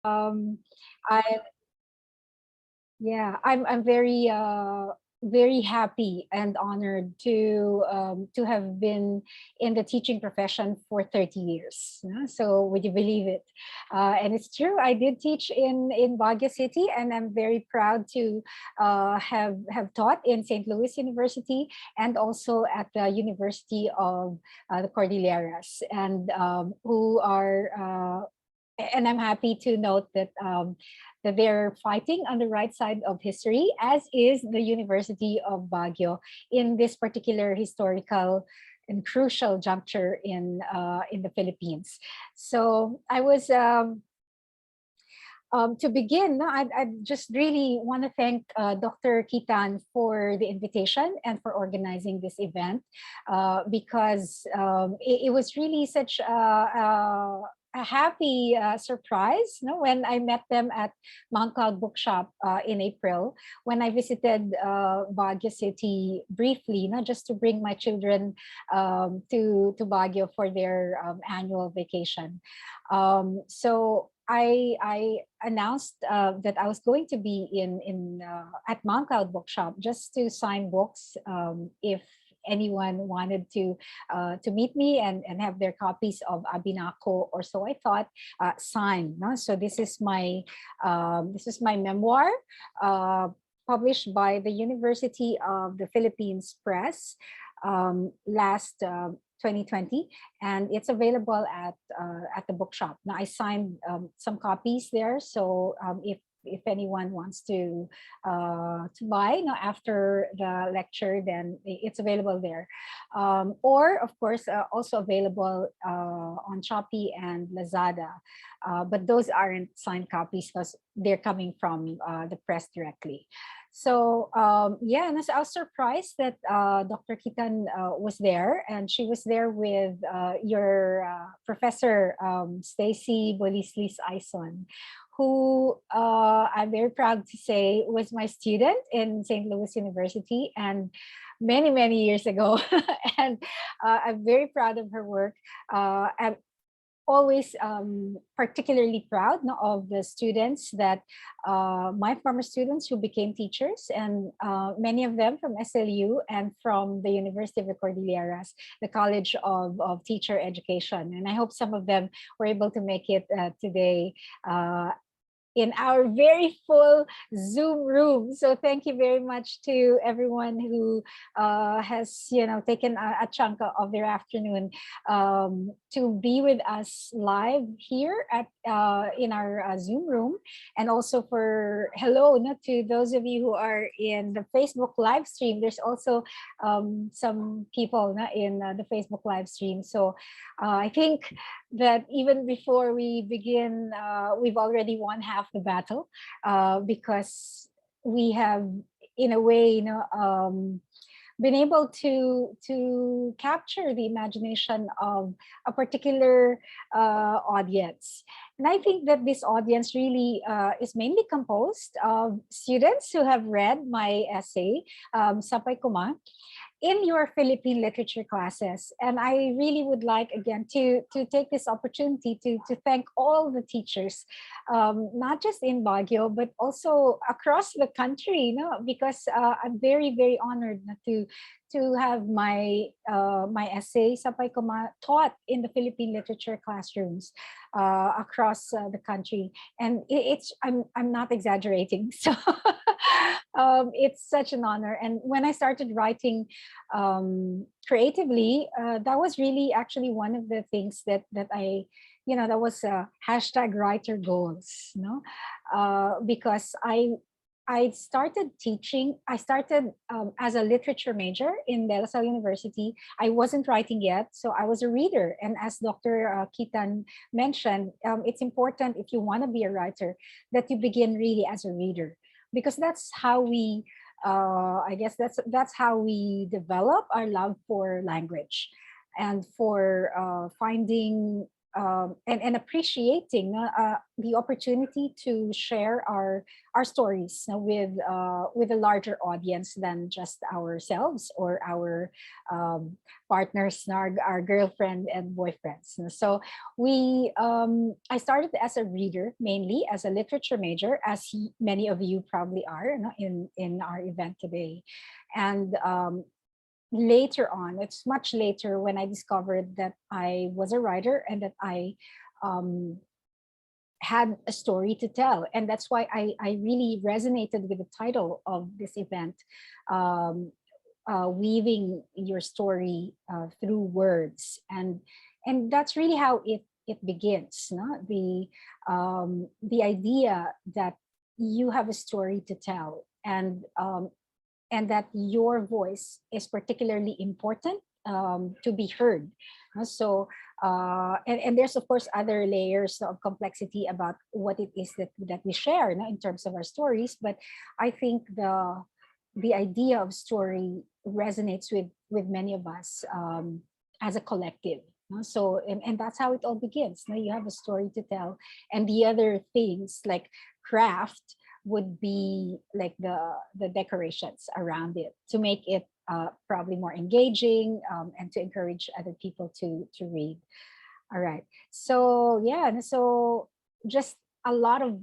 Um, I Yeah, I'm very very happy and honored to have been in the teaching profession for 30 years. So would you believe it? And it's true. I did teach in Baguio City, and I'm very proud to have taught in St. Louis University and also at the University of the Cordilleras, and who are. And I'm happy to note that they're fighting on the right side of history, as is the University of Baguio in this particular historical and crucial juncture in the Philippines. So I was to begin, no, I just really want to thank Dr. Kitan for the invitation and for organizing this event, because it was really such a happy surprise, no, when I met them at Mount Cloud Bookshop in April, when I visited Baguio City briefly, not just to bring my children to Baguio for their annual vacation. So I announced that I was going to be in at Mount Cloud Bookshop just to sign books, if anyone wanted to meet me and have their copies of Abinako, or so I thought, sign. No? So this is my memoir, published by the University of the Philippines Press last 2020, and it's available at the bookshop. Now I signed some copies there, so if anyone wants to buy, you know, after the lecture, then it's available there, or of course also available on Shopee and Lazada, but those aren't signed copies because they're coming from the press directly. So yeah, and I was surprised that Dr. Kitan was there, and she was there with your Professor Stacy Bolislis Ison, who I'm very proud to say was my student in St. Louis University, and many years ago. And I'm very proud of her work. I'm always particularly proud, no, of the students that my former students who became teachers, and many of them from SLU and from the University of the Cordilleras, the College of Teacher Education. And I hope some of them were able to make it today in our very full Zoom room. So thank you very much to everyone who has, you know, taken a chunk of their afternoon to be with us live here at in our Zoom room, and also for hello, not to those of you who are in the Facebook live stream. There's also some people in the Facebook live stream. So I think that even before we begin, we've already won half the battle, because we have, in a way, been able to capture the imagination of a particular audience. And I think that this audience really is mainly composed of students who have read my essay, Sapay Koma, in your Philippine literature classes. And I really would like, again, to take this opportunity to thank all the teachers, not just in Baguio, but also across the country, because I'm very honored to have my essay, Sapay Koma, taught in the Philippine literature classrooms across the country. And I'm not exaggerating. So it's such an honor. And when I started writing creatively, that was really actually one of the things that I, that was hashtag writer goals, because I started teaching. I started as a literature major in De La Salle University. I wasn't writing yet, so I was a reader. And as Dr. Kitan mentioned, it's important, if you want to be a writer, that you begin really as a reader, because that's how we, I guess that's how we develop our love for language, and for finding and appreciating the opportunity to share our stories with a larger audience than just ourselves or our partners, our girlfriend and boyfriends. So I started as a reader, mainly as a literature major, as many of you probably are, in our event today. And later on, it's much later, when I discovered that I was a writer and that I um, had a story to tell. And that's why I really resonated with the title of this event, um, weaving your story through words. And that's really how it begins, no? The idea that you have a story to tell, and that your voice is particularly important to be heard. So, and there's of course other layers of complexity about what it is that we share, in terms of our stories. But I think the idea of story resonates with many of us as a collective. So, and that's how it all begins. You have a story to tell, and the other things like craft would be like the decorations around it to make it probably more engaging, and to encourage other people to read. All right. So yeah, and so just a lot of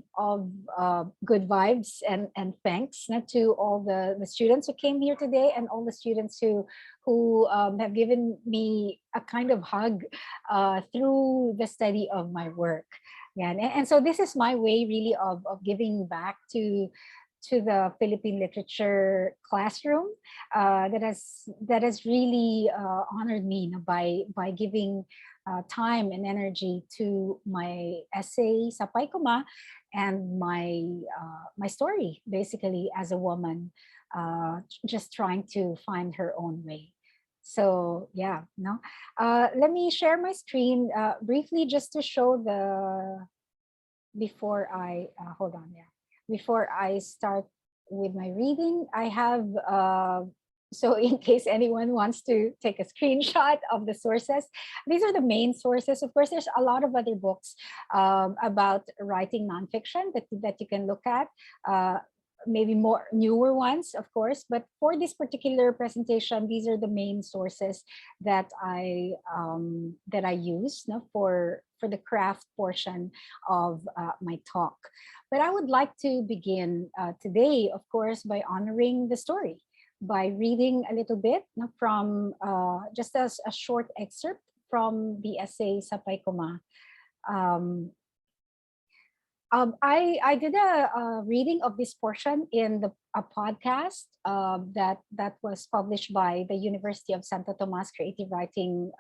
good vibes, and thanks to all the students who came here today, and all the students who have given me a kind of hug through the study of my work. Yeah, and so this is my way really of giving back to the Philippine literature classroom that has really honored me, by giving time and energy to my essay Sapay Koma, and my story, basically, as a woman just trying to find her own way. So yeah, no. Let me share my screen briefly, just to show before I hold on. Yeah, before I start with my reading, I have so in case anyone wants to take a screenshot of the sources, these are the main sources. Of course, there's a lot of other books about writing nonfiction that you can look at. Maybe more newer ones, of course, but for this particular presentation, these are the main sources that I use, for the craft portion of my talk. But I would like to begin today, of course, by honoring the story, by reading a little bit, from just as a short excerpt from the essay Sapay Koma. I did a reading of this portion in a podcast that was published by the University of Santo Tomas Creative Writing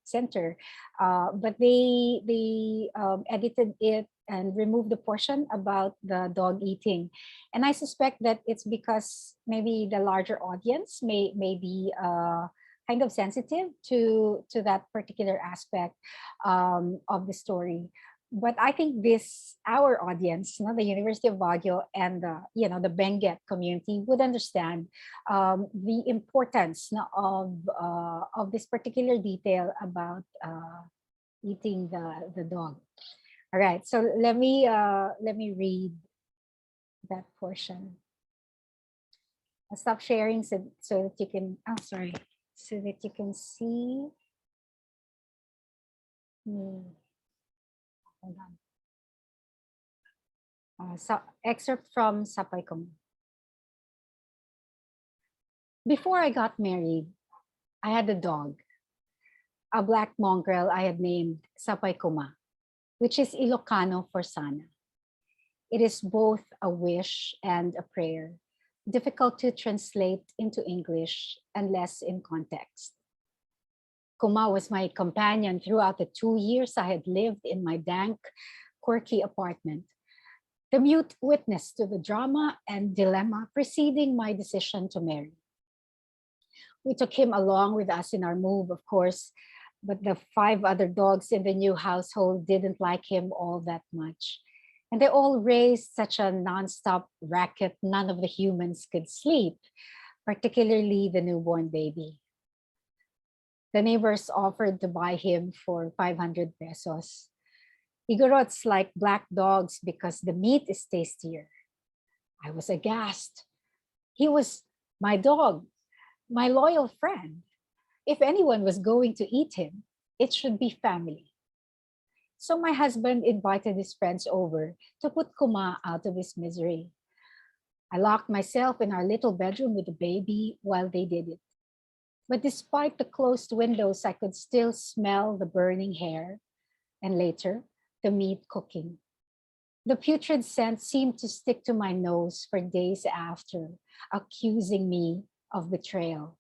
Center, but they edited it and removed the portion about the dog eating, and I suspect that it's because maybe the larger audience may be kind of sensitive to that particular aspect of the story. But I think our audience, the University of Baguio and the Benguet community would understand the importance of this particular detail about eating the dog. All right, so let me read that portion. I'll stop sharing so that you can. Oh, sorry, so that you can see. Hold on. So excerpt from Sapay Koma. Before I got married, I had a dog, a black mongrel I had named Sapay Koma, which is Ilocano for sana. It is both a wish and a prayer, difficult to translate into English unless in context. Koma was my companion throughout the 2 years I had lived in my dank, quirky apartment, the mute witness to the drama and dilemma preceding my decision to marry. We took him along with us in our move, of course, but the 5 other dogs in the new household didn't like him all that much. And they all raised such a nonstop racket none of the humans could sleep, particularly the newborn baby. The neighbors offered to buy him for 500 pesos. Igorots like black dogs because the meat is tastier. I was aghast. He was my dog, my loyal friend. If anyone was going to eat him, it should be family. So my husband invited his friends over to put Kuma out of his misery. I locked myself in our little bedroom with the baby while they did it. But despite the closed windows, I could still smell the burning hair and later the meat cooking. The putrid scent seemed to stick to my nose for days after, accusing me of betrayal.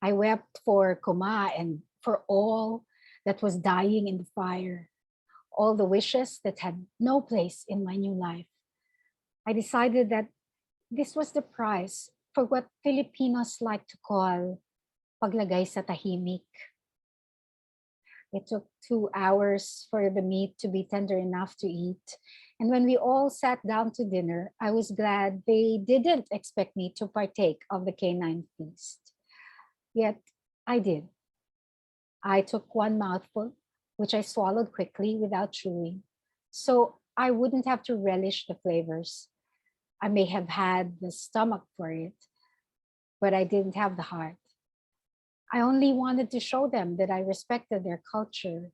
I wept for Kuma and for all that was dying in the fire, all the wishes that had no place in my new life. I decided that this was the price for what Filipinos like to call paglagay sa tahimik. It took 2 hours for the meat to be tender enough to eat. And when we all sat down to dinner, I was glad they didn't expect me to partake of the canine feast. Yet I did. I took one mouthful, which I swallowed quickly without chewing, so I wouldn't have to relish the flavors. I may have had the stomach for it, but I didn't have the heart. I only wanted to show them that I respected their culture,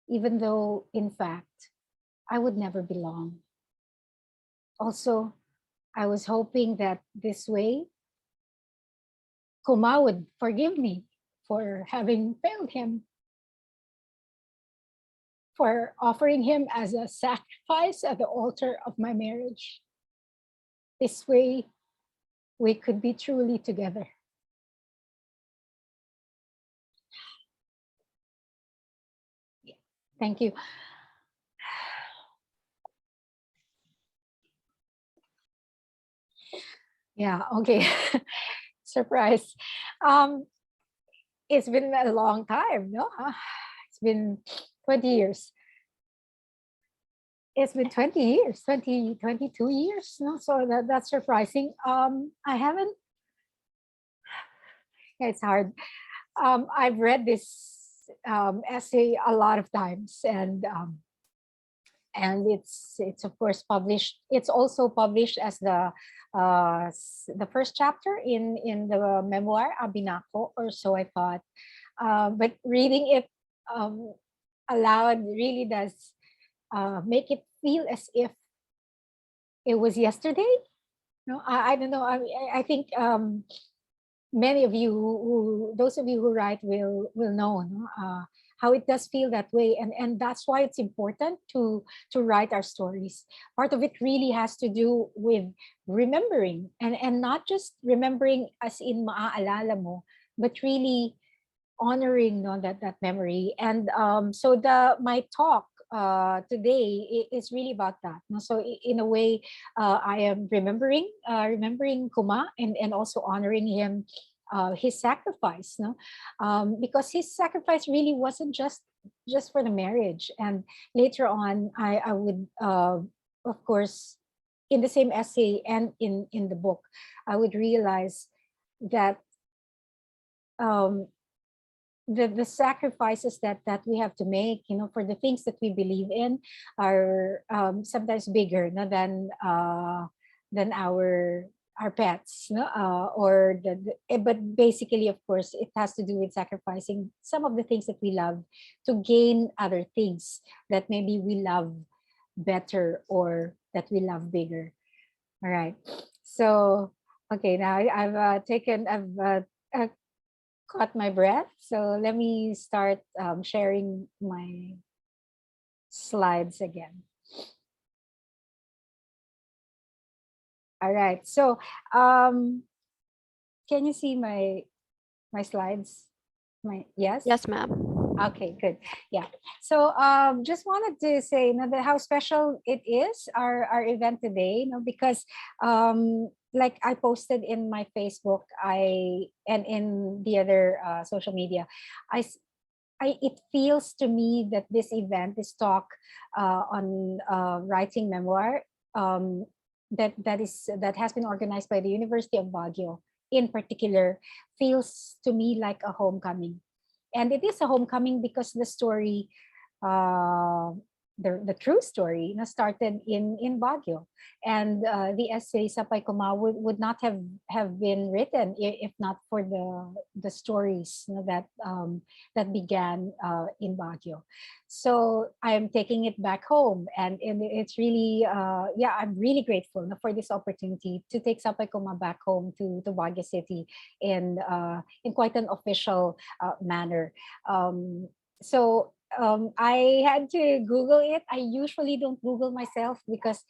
even though, in fact, I would never belong. Also, I was hoping that this way, Kuma would forgive me for having failed him, for offering him as a sacrifice at the altar of my marriage. This way, we could be truly together. Thank you. Yeah, okay. Surprise. Um, it's been a long time, no? It's been 20 years. It's been 20 years, 22 years, no? So that's surprising. I haven't, yeah, it's hard. I've read this essay a lot of times, and it's of course published. It's also published as the first chapter in the memoir Abinako, or so I thought. But reading it aloud really does make it feel as if it was yesterday. No, I don't know. I think many of you those of you who write will know, no? How it does feel that way, and that's why it's important to write our stories. Part of it really has to do with remembering, and not just remembering as in maaalala mo, but really honoring, no, that memory. And so the my talk today is really about that, no? So in a way, I am remembering Kuma, and also honoring him, his sacrifice, no? Because his sacrifice really wasn't just for the marriage. And later on, I would of course, in the same essay and in the book, I would realize that um, the sacrifices that we have to make, for the things that we believe in, are sometimes bigger, no, than our pets, no? Or but basically, of course, it has to do with sacrificing some of the things that we love to gain other things that maybe we love better, or that we love bigger. All right. So, okay, now I've uh, caught my breath. So let me start sharing my slides again. All right. So can you see my slides? Yes? Yes, ma'am. Okay, good. Yeah. So just wanted to say, that how special it is, our event today, because like I posted in my Facebook, and in the other social media, I it feels to me that this event, this talk on writing memoir, um, that has been organized by the University of Baguio in particular, feels to me like a homecoming. And it is a homecoming because the story uh, the true story na started in Baguio, and the essay Sapay Koma would not have been written if not for the stories, you know, that began in Baguio. So I'm taking it back home, and it's really yeah, I'm really grateful na for this opportunity to take Sapay Koma back home to Baguio City in quite an official manner. So I had to Google it. I usually don't Google myself because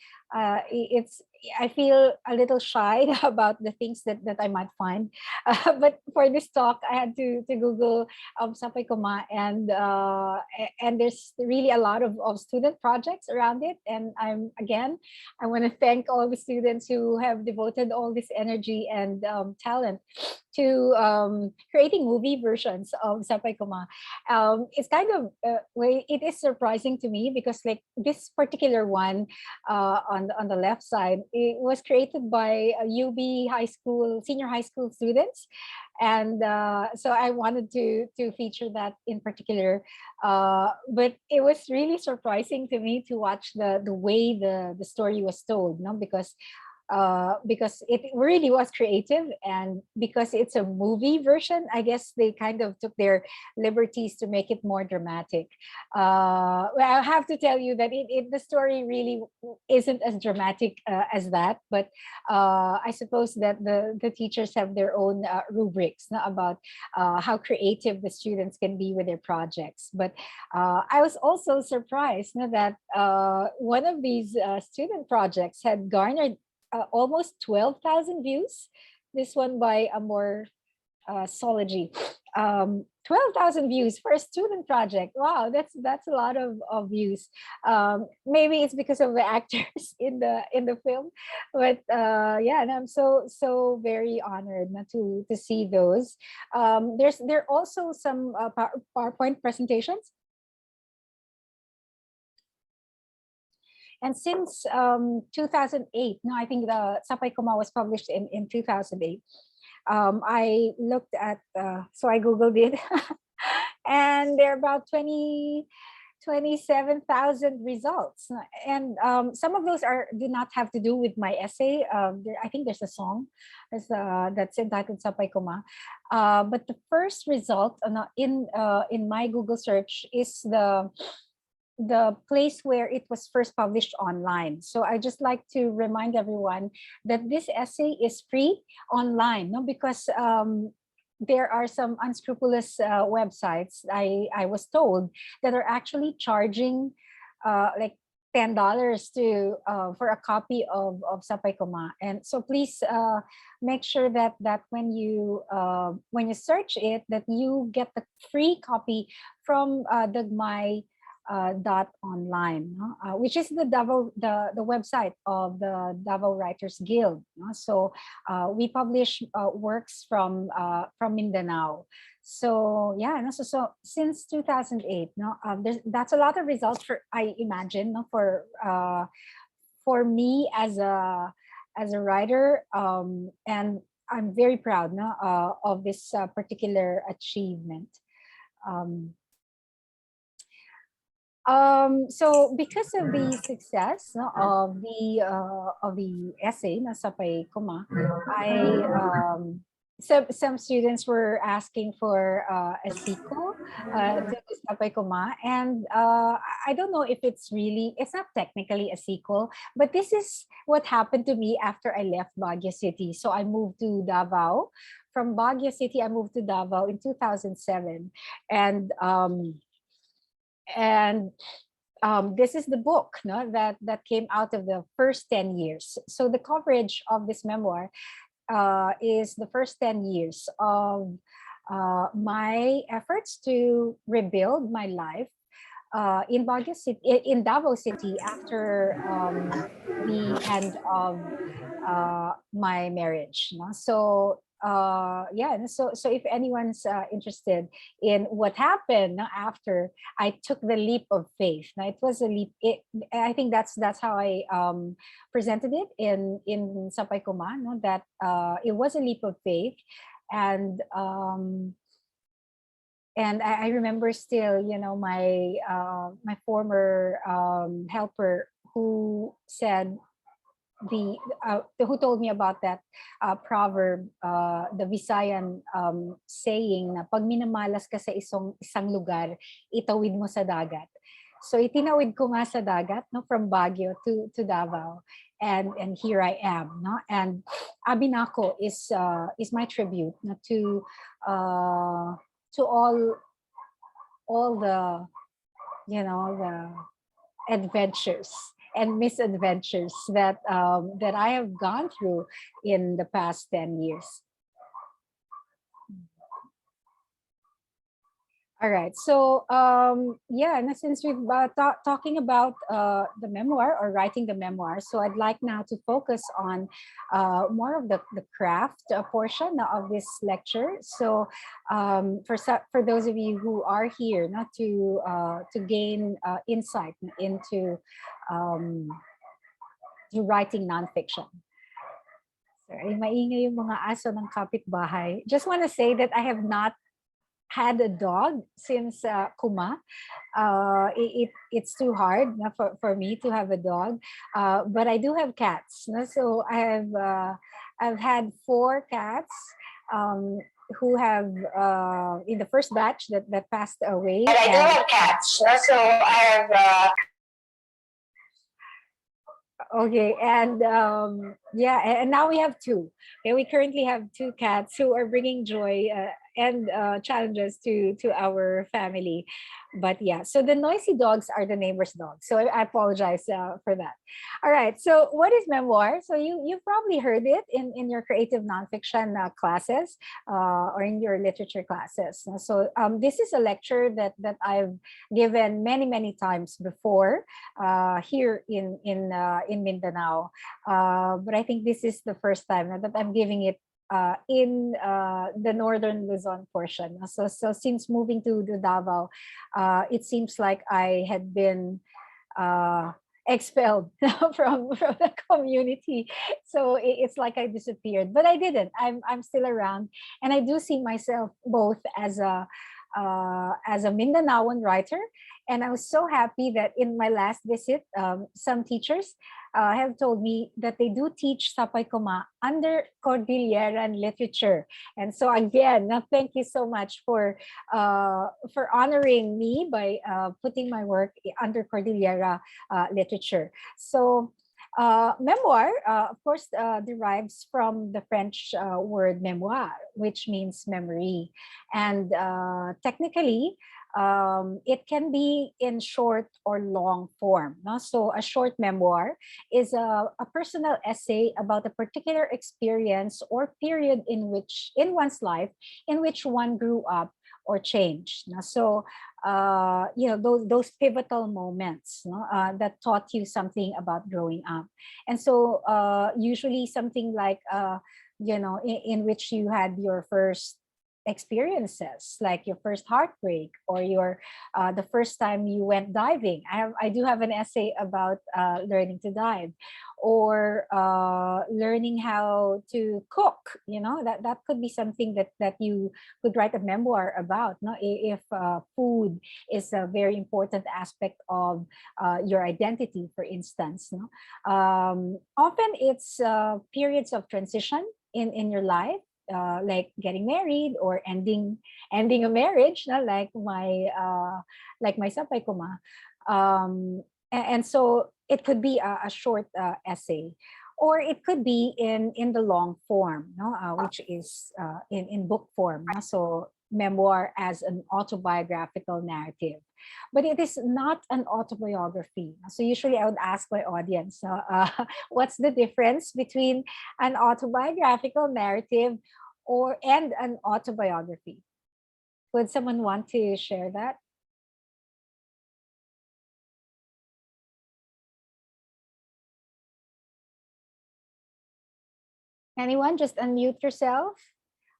it's I feel a little shy about the things that I might find. But for this talk, I had to Google Sapay Koma, and there's really a lot of student projects around it. And I want to thank all the students who have devoted all this energy and talent to creating movie versions of Sapay Koma. It's kind of it is surprising to me because like this particular one on the left side, it was created by UB high school, senior high school students, and so I wanted to feature that in particular. But it was really surprising to me to watch the way the story was told, no, because it really was creative, and because it's a movie version, I guess they kind of took their liberties to make it more dramatic. Well, I have to tell you that the story really isn't as dramatic as that, but I suppose that the teachers have their own rubrics, no, about how creative the students can be with their projects. But I was also surprised, no, that one of these student projects had garnered almost 12,000 views. This one by Amor Sology. 12,000 views for a student project. Wow, that's a lot of views. Maybe it's because of the actors in the film, but yeah, and I'm so very honored na to see those. There are also some PowerPoint presentations. And since 2008, no, I think the Sapay Koma was published in 2008. I looked at, so I Googled it, and there are about 27,000 results. And some of those do not have to do with my essay. I think there's a song that's entitled Sapay Koma. But the first result in my Google search is the place where it was first published online. So I just like to remind everyone that this essay is free online, no, because there are some unscrupulous websites, I was told, that are actually charging like $10 to for a copy of Sapay Koma. And so please make sure that when you search it, that you get the free copy from Dagmay dot online, no? Which is the website of the Davao Writers Guild, no? So we publish works from Mindanao. So yeah, no, so since 2008, no, that's a lot of results for, I imagine, no, for me as a writer, and I'm very proud, no, of this particular achievement. Um, so because of the success, no, of the essay na Sapay Koma, I some students were asking for a sequel to Sapay Koma, and I don't know if it's not technically a sequel, but this is what happened to me after I left Baguio City. So I moved to Davao. From Baguio City, I moved to Davao in 2007, and and this is the book, no, that came out of the first 10 years. So the coverage of this memoir is the first 10 years of my efforts to rebuild my life in Baguio City, in Davao City, after the end of my marriage, no? So yeah, and so if anyone's interested in what happened, no, after I took the leap of faith. Now it was a leap. I think that's how I presented it in Sapay Koma, no, that it was a leap of faith, and And I remember still, my former helper who said who told me about that proverb, the Visayan saying na pag minamalas ka sa isang lugar, itawid mo sa dagat. So itinawid ko nga sa dagat, no, from Baguio to Davao, and here I am, no. And Abinako is my tribute, no, to all the, the adventures and misadventures that I have gone through in the past 10 years. All right. So yeah, and since we've talking about the memoir or writing the memoir, so I'd like now to focus on more of the craft portion of this lecture. So for those of you who are here, not to gain insight into to writing nonfiction. Sorry, maingay yung mga aso ng kapitbahay. Just want to say that I have not had a dog since Koma. It's too hard for me to have a dog, but I do have cats. No? So I've had 4 cats who have in the first batch that passed away. But I do have cats. No? So I have. Okay, and yeah, and now we have 2. Okay, we currently have 2 cats who are bringing joy and challenges to our family. But yeah, so the noisy dogs are the neighbor's dogs. So I apologize for that. All right, so what is memoir? So you've probably heard it in your creative nonfiction classes or in your literature classes. So this is a lecture that I've given many times before here in Mindanao. But I think this is the first time that I'm giving it in the northern Luzon portion. So since moving to the Davao, it seems like I had been expelled from the community. So it's like I disappeared, but I didn't. I'm still around, and I do see myself both as a Mindanaoan writer. And I was so happy that in my last visit, some teachers have told me that they do teach Sapay Koma under Cordilleran literature. And so again, thank you so much for honoring me by putting my work under Cordillera literature. So memoir, of course, derives from the French word mémoire, which means memory. And technically, it can be in short or long form. No? So a short memoir is a personal essay about a particular experience or period in one's life in which one grew up or changed. No? So those pivotal moments, no, that taught you something about growing up. And so usually something like in which you had your first experiences, like your first heartbreak or your the first time you went diving. I do have an essay about learning to dive, or learning how to cook. That could be something that you could write a memoir about. No, if food is a very important aspect of your identity, for instance. No, often it's periods of transition in your life, like getting married or ending a marriage, no? Like my Sapay Koma. And so it could be a short essay, or it could be in the long form, no? Which is in book form. No? So memoir as an autobiographical narrative, but it is not an autobiography. So usually I would ask my audience, what's the difference between an autobiographical narrative and an autobiography? Would someone want to share that? Anyone? Just unmute yourself.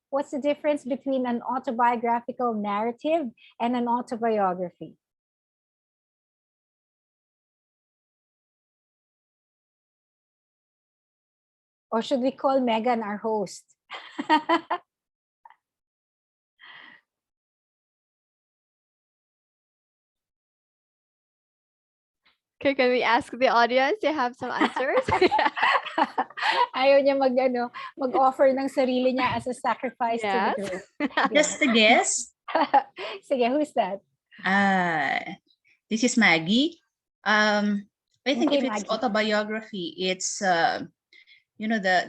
What's the difference between an autobiographical narrative and an autobiography? Or should we call Megan our host? Okay, can we ask the audience? You have some answers? Ayaw niya mag-offer ng sarili niya as a sacrifice to the Yes. group. Just a guess. Sige, who's that? This is Maggie. I think Okay, if it's Maggie. autobiography, it's the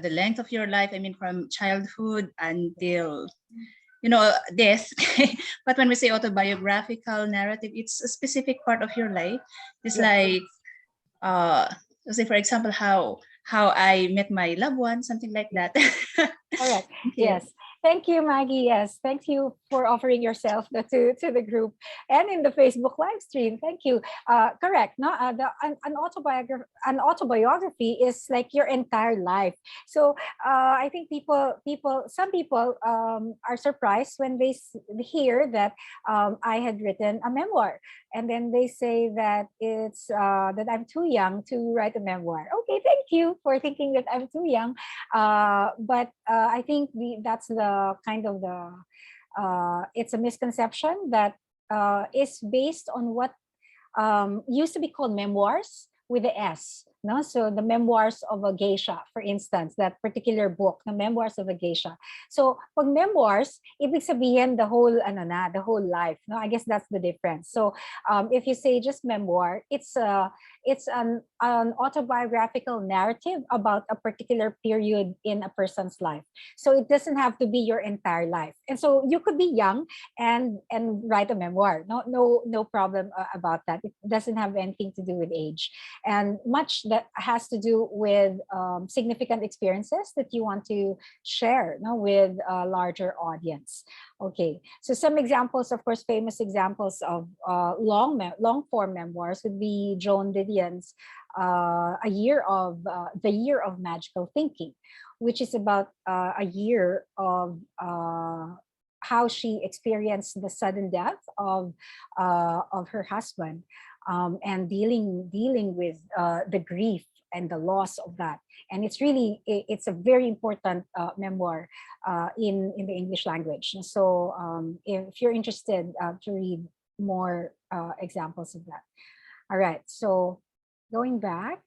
length of your life. I mean, from childhood until death. But when we say autobiographical narrative, it's a specific part of your life. It's like say for example how I met my loved one, something like that. Correct. Yes. Thank you, Maggie. Yes. Thank you for offering yourself to the group and in the Facebook live stream. Thank you. Correct. No, an autobiography is like your entire life. So I think some people are surprised when they hear that I had written a memoir, and then they say that it's that I'm too young to write a memoir. Okay, thank you for thinking that I'm too young. But I think that's the kind of it's a misconception that is based on what used to be called memoirs with the S. No, so the Memoirs of a Geisha, for instance, that particular book, the Memoirs of a Geisha. So, pag memoirs, ibig sabihin the whole the whole life. No, I guess that's the difference. So, if you say just memoir, it's an autobiographical narrative about a particular period in a person's life. So it doesn't have to be your entire life. And so you could be young and write a memoir. No problem about that. It doesn't have anything to do with age, and much that has to do with significant experiences that you want to share with a larger audience. Okay, so some examples, of course, famous examples of long form memoirs would be Joan Didion's the Year of Magical Thinking, which is about a year of how she experienced the sudden death of her husband, and dealing with the grief and the loss of that. And it's a very important memoir in the English language. So if you're interested to read more examples of that. All right, so going back.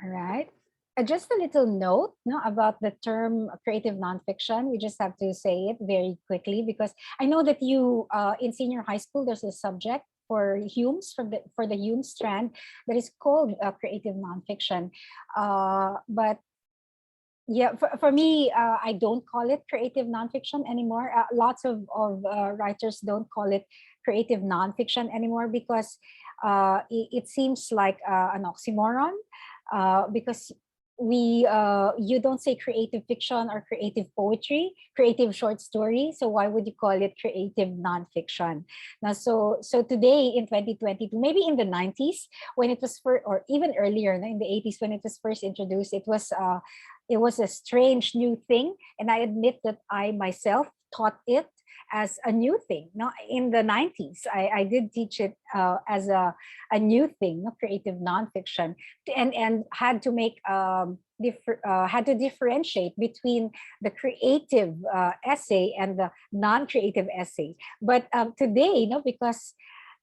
All right. Just a little note about the term creative nonfiction. We just have to say it very quickly because I know that you in senior high school there's a subject for Hume's for the Hume strand that is called creative nonfiction. But yeah, for me, I don't call it creative nonfiction anymore. Lots of writers don't call it creative nonfiction anymore because it seems like an oxymoron. Because you don't say creative fiction or creative poetry, creative short story. So why would you call it creative nonfiction? Now, so today in 2022, maybe in the 90s when it was first, or even earlier in the 80s when it was first introduced, it was a strange new thing, and I admit that I myself taught it as a new thing. No, in the 90s, I did teach it as a new thing, creative nonfiction, and had to make had to differentiate between the creative essay and the non-creative essay. But today, because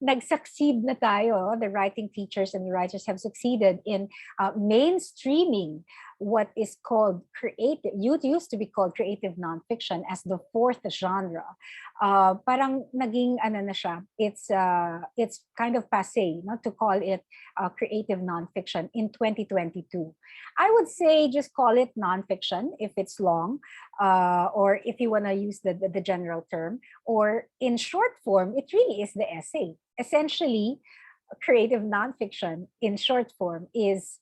nag-succeed na tayo, the writing teachers and the writers have succeeded in mainstreaming what is called creative, used to be called creative nonfiction as the fourth genre. Parang naging na siya, it's kind of passé to call it creative nonfiction in 2022. I would say just call it nonfiction if it's long, or if you want to use the general term, or in short form, it really is the essay. Essentially, creative nonfiction in short form is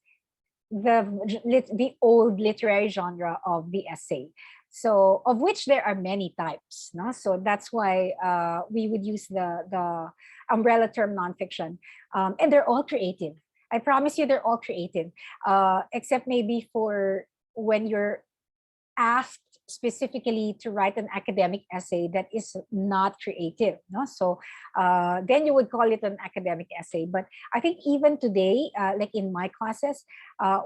the old literary genre of the essay. So, of which there are many types. No? So that's why we would use the umbrella term nonfiction. And they're all creative. I promise you they're all creative, except maybe for when you're asked specifically to write an academic essay that is not creative. No? So then you would call it an academic essay. But I think even today, like in my classes,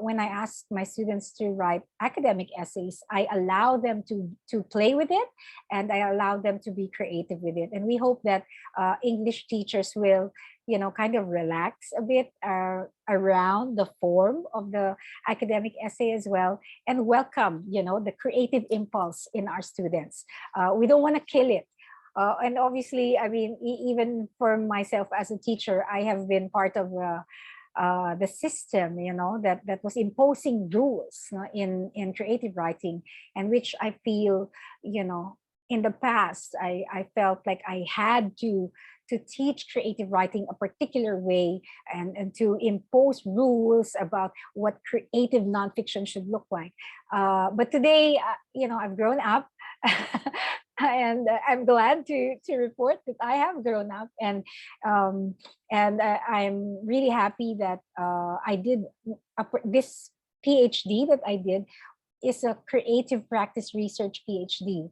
when I ask my students to write academic essays, I allow them to play with it, and I allow them to be creative with it. And we hope that English teachers will kind of relax a bit around the form of the academic essay as well, and welcome, the creative impulse in our students. We don't want to kill it. And obviously, I mean, even for myself as a teacher, I have been part of the system, that was imposing rules, in creative writing, and which I feel, in the past, I felt like I had to teach creative writing a particular way, and to impose rules about what creative nonfiction should look like. But today, I've grown up. And I'm glad to report that I have grown up, and I'm really happy that I did this PhD that I did is a creative practice research PhD,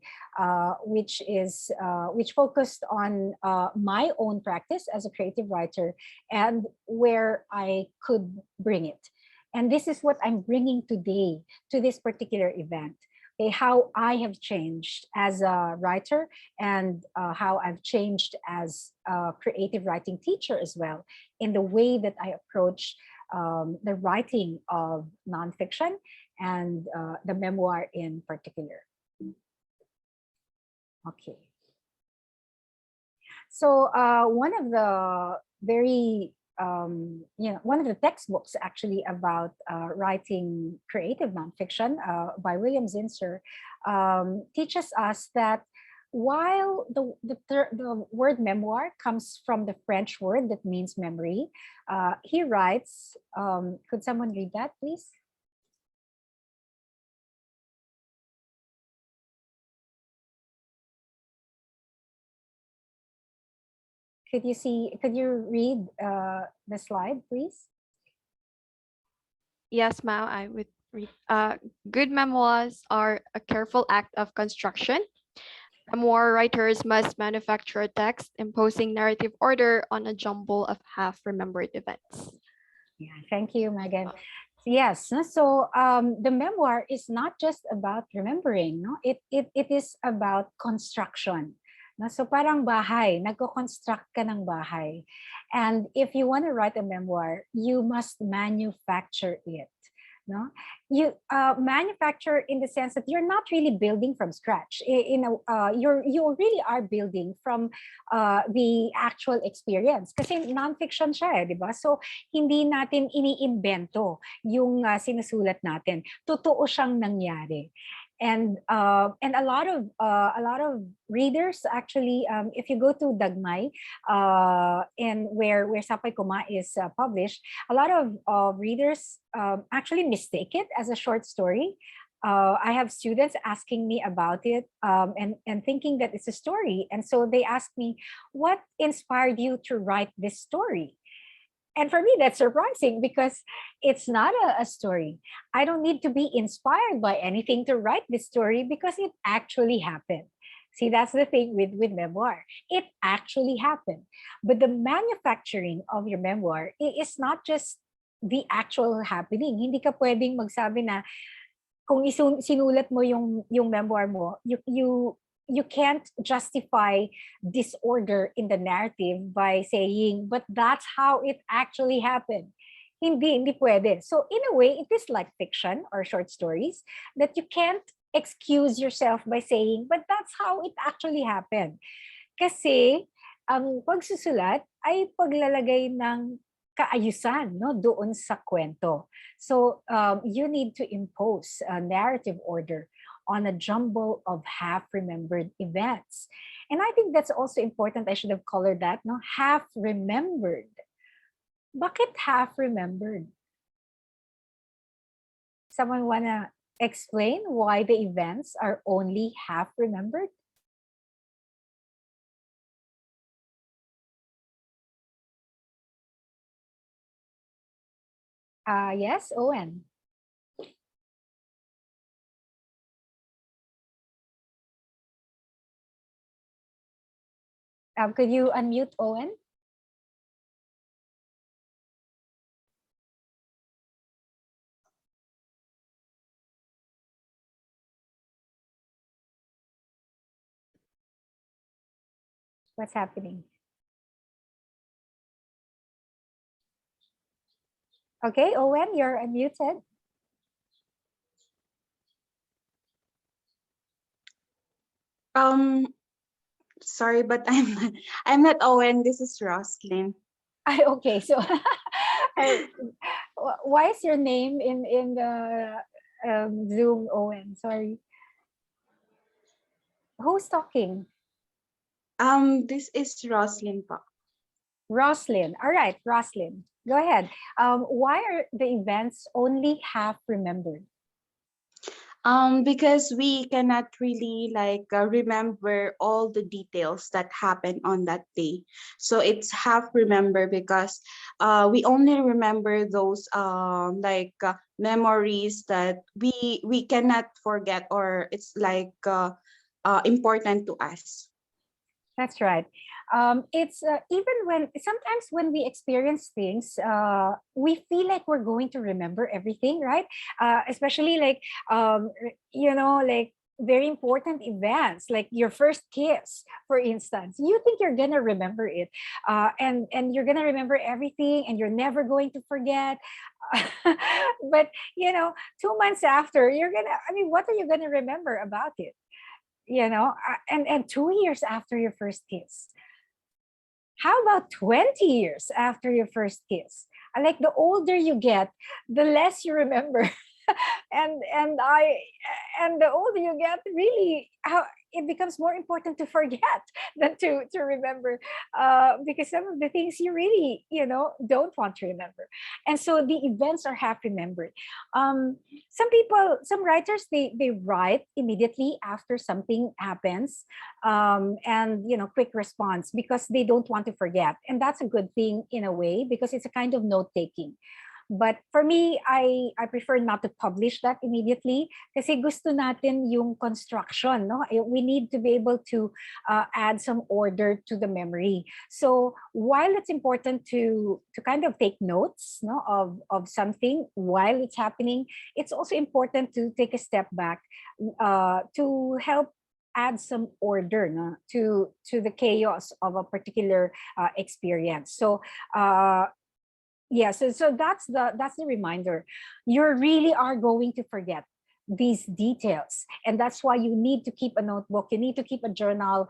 which focused on my own practice as a creative writer and where I could bring it. And this is what I'm bringing today to this particular event. Okay, how I have changed as a writer, and how I've changed as a creative writing teacher as well, in the way that I approach the writing of nonfiction and the memoir in particular. Okay. So one of the one of the textbooks actually about writing creative nonfiction by William Zinsser teaches us that while the word memoir comes from the French word that means memory, he writes, could someone read that, please? Could you read the slide, please? Yes, ma'am, I would read. Good memoirs are a careful act of construction. Memoir writers must manufacture a text imposing narrative order on a jumble of half-remembered events. Yeah, thank you, Megan. Yes, so the memoir is not just about remembering, no? It is about construction. No? So parang bahay, nagko-construct ka ng bahay. And if you want to write a memoir, you must manufacture it. No, you manufacture in the sense that you're not really building from scratch. You really are building from the actual experience. Kasi nonfiction siya, di ba? So hindi natin iniimbento yung sinusulat natin. Totoo siyang nangyari. And a lot of readers actually, if you go to Dagmay, and where Sapay Koma is published, a lot of readers actually mistake it as a short story. I have students asking me about it, and thinking that it's a story, and so they ask me, what inspired you to write this story? And for me, that's surprising because it's not a story. I don't need to be inspired by anything to write this story because it actually happened. See, that's the thing with memoir. It actually happened. But the manufacturing of your memoir is not just the actual happening. Hindi ka pwedeng magsabi na kung sinulat mo yung memoir mo, you can't justify disorder in the narrative by saying, but that's how it actually happened. Hindi pwede. So in a way, it is like fiction or short stories that you can't excuse yourself by saying, but that's how it actually happened. Kasi ang pagsusulat ay paglalagay ng kaayusan, no, doon sa kwento. So you need to impose a narrative order on a jumble of half-remembered events. And I think that's also important. I should have colored that, no? Half-remembered. Bakit half-remembered? Someone wanna explain why the events are only half-remembered? Yes, Owen. Could you unmute Owen? What's happening? Okay, Owen, you're unmuted. Um, Sorry, but I'm not Owen. This is Roslyn. Okay, so uh, why is your name in the Zoom, Owen? Sorry, who's talking? This is Roslyn pa. Roslyn. All right, Roslyn, go ahead. Why are the events only half remembered? Because we cannot really remember all the details that happened on that day. So it's half remember because we only remember those memories that we cannot forget, or it's important to us. That's right. It's even when sometimes when we experience things, we feel like we're going to remember everything, right? Especially like like very important events, like your first kiss, for instance. You think you're gonna remember it, and you're gonna remember everything, and you're never going to forget. But 2 months after, you're gonna. I mean, what are you gonna remember about it? And 2 years after your first kiss, how about 20 years after your first kiss? Like the older you get, the less you remember. And the older you get, really, how it becomes more important to forget than to remember, because some of the things you really don't want to remember. And so the events are half remembered. Some writers, they write immediately after something happens, and quick response, because they don't want to forget, and that's a good thing in a way, because it's a kind of note taking. But for me, I prefer not to publish that immediately, kasi gusto natin yung construction, no? We need to be able to add some order to the memory. So while it's important to kind of take notes, no, of something while it's happening, it's also important to take a step back, to help add some order, no, to the chaos of a particular experience. So yeah, so that's the reminder. You really are going to forget these details, and that's why you need to keep a notebook, you need to keep a journal,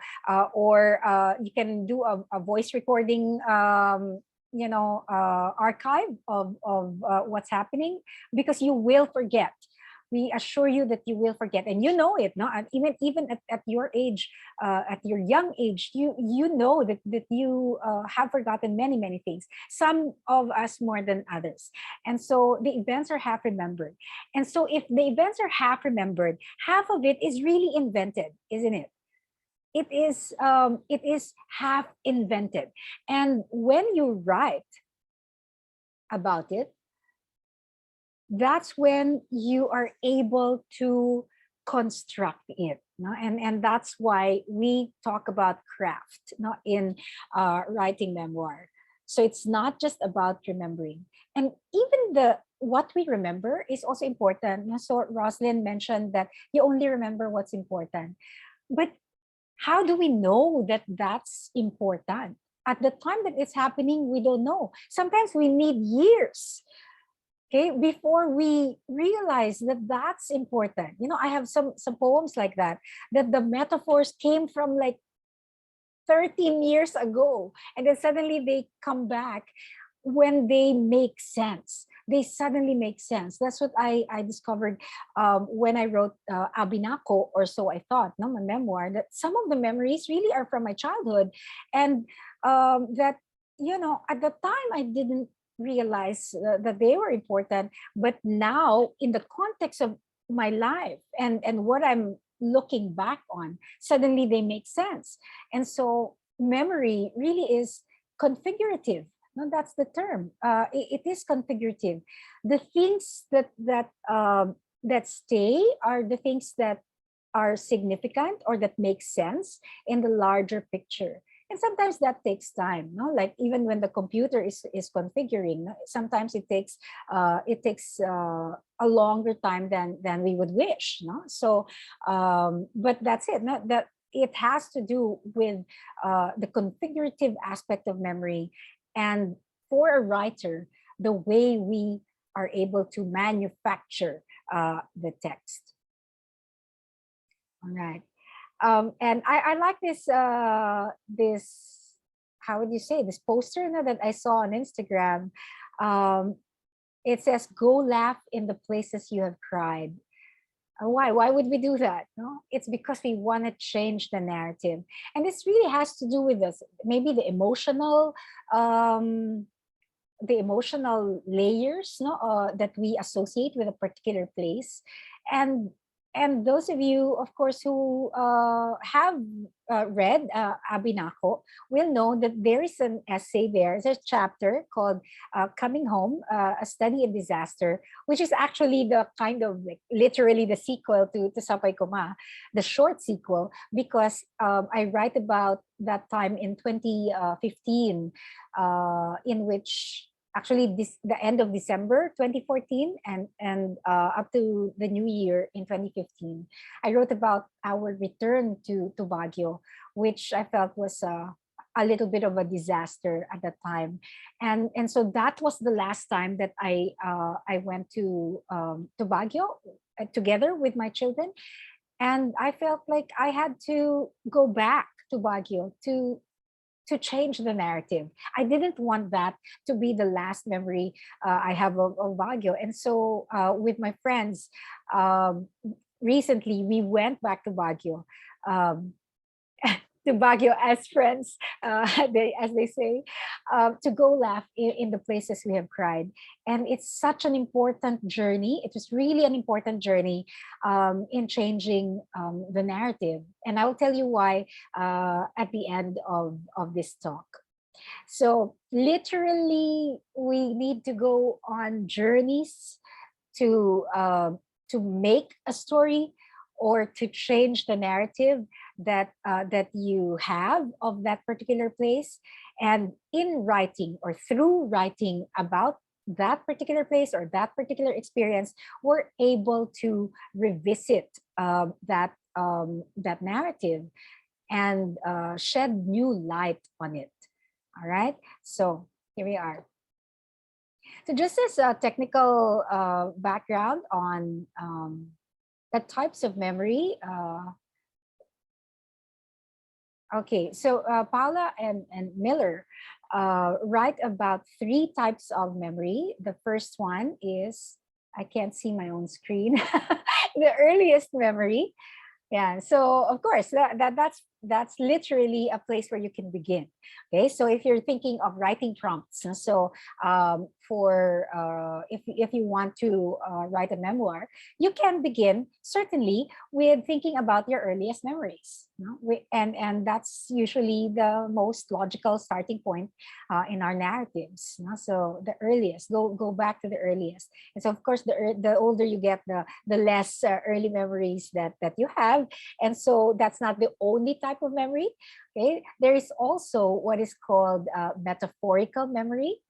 or you can do a voice recording, archive of what's happening, because you will forget. We assure you that you will forget, and you know it, no? And even at your age, at your young age, you know that you have forgotten many things. Some of us more than others, and so the events are half remembered. And so if the events are half remembered, half of it is really invented, isn't it? It is half invented, and when you write about it, that's when you are able to construct it, no? And that's why we talk about craft, no, in writing memoir. So it's not just about remembering, and even the what we remember is also important, no? So Roslyn mentioned that you only remember what's important, but how do we know that that's important? At the time that it's happening, we don't know. Sometimes we need years, okay, before we realize that that's important. I have some poems like that the metaphors came from like 13 years ago, and then suddenly they come back when they make sense. They suddenly make sense. That's what I discovered when I wrote Abinako, or So I Thought, no, my memoir, that some of the memories really are from my childhood, and that at the time I didn't realize that they were important, but now in the context of my life and what I'm looking back on, suddenly they make sense. And so memory really is configurative. No, that's the term. It is configurative. The things that stay are the things that are significant or that make sense in the larger picture. And sometimes that takes time, no? Like even when the computer is configuring, no? Sometimes it takes a longer time than we would wish, no? So but that's it, no? That it has to do with the configurative aspect of memory. And for a writer, the way we are able to manufacture the text. All right. And I like this, how would you say, this poster that I saw on Instagram. It says, "Go laugh in the places you have cried." Why? Why would we do that? No, it's because we want to change the narrative, and this really has to do with us. Maybe um, the emotional layers, no, that we associate with a particular place, and those of you, of course, who have read Abinako will know that there is an essay there. There's a chapter called "Coming Home: A Study in Disaster," which is actually the kind of like literally the sequel to Sapay Koma, the short sequel, because I write about that time in 2015, in which actually the end of December 2014 and up to the new year in 2015, I wrote about our return to Baguio, which I felt was a little bit of a disaster at that time, and so that was the last time that I went to Baguio together with my children, and I felt like I had to go back to Baguio to change the narrative. I didn't want that to be the last memory I have of Baguio. And so with my friends, recently we went back to Baguio. Um, to Baguio as friends, as they say, to go laugh in the places we have cried. And it's such an important journey. It was really an important journey in changing the narrative. And I will tell you why at the end of this talk. So literally, we need to go on journeys to make a story or to change the narrative that you have of that particular place. And in writing or through writing about that particular place or that particular experience, we're able to revisit that narrative and shed new light on it. All right, so here we are. So just as a technical background on the types of memory. Okay, so Paula and Miller write about 3 types of memory. The first one is, I can't see my own screen, the earliest memory. Yeah, so of course that's literally a place where you can begin. Okay, so if you're thinking of writing prompts, so for if you want to write a memoir, you can begin certainly with thinking about your earliest memories. You know? And that's usually the most logical starting point in our narratives. You know? So the earliest, go back to the earliest. And so of course the older you get, the less early memories that you have. And so that's not the only type of memory. Okay, there is also what is called metaphorical memory,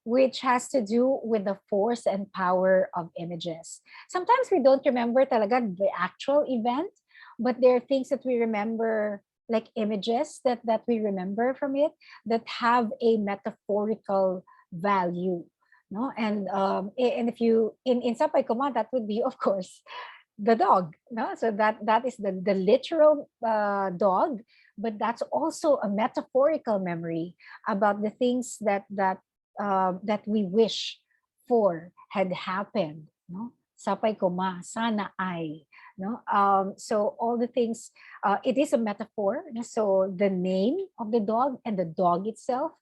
which has to do with the force and power of images. Sometimes we don't remember talaga the actual event, but there are things that we remember, like images that we remember from it that have a metaphorical value. No, and if you in Sapay Koma, that would be, of course, the dog. No, so that is the literal dog, but that's also a metaphorical memory about the things that we wish for had happened. No, Sapay Koma, sana ay. No, so all the things. It is a metaphor. So the name of the dog and the dog itself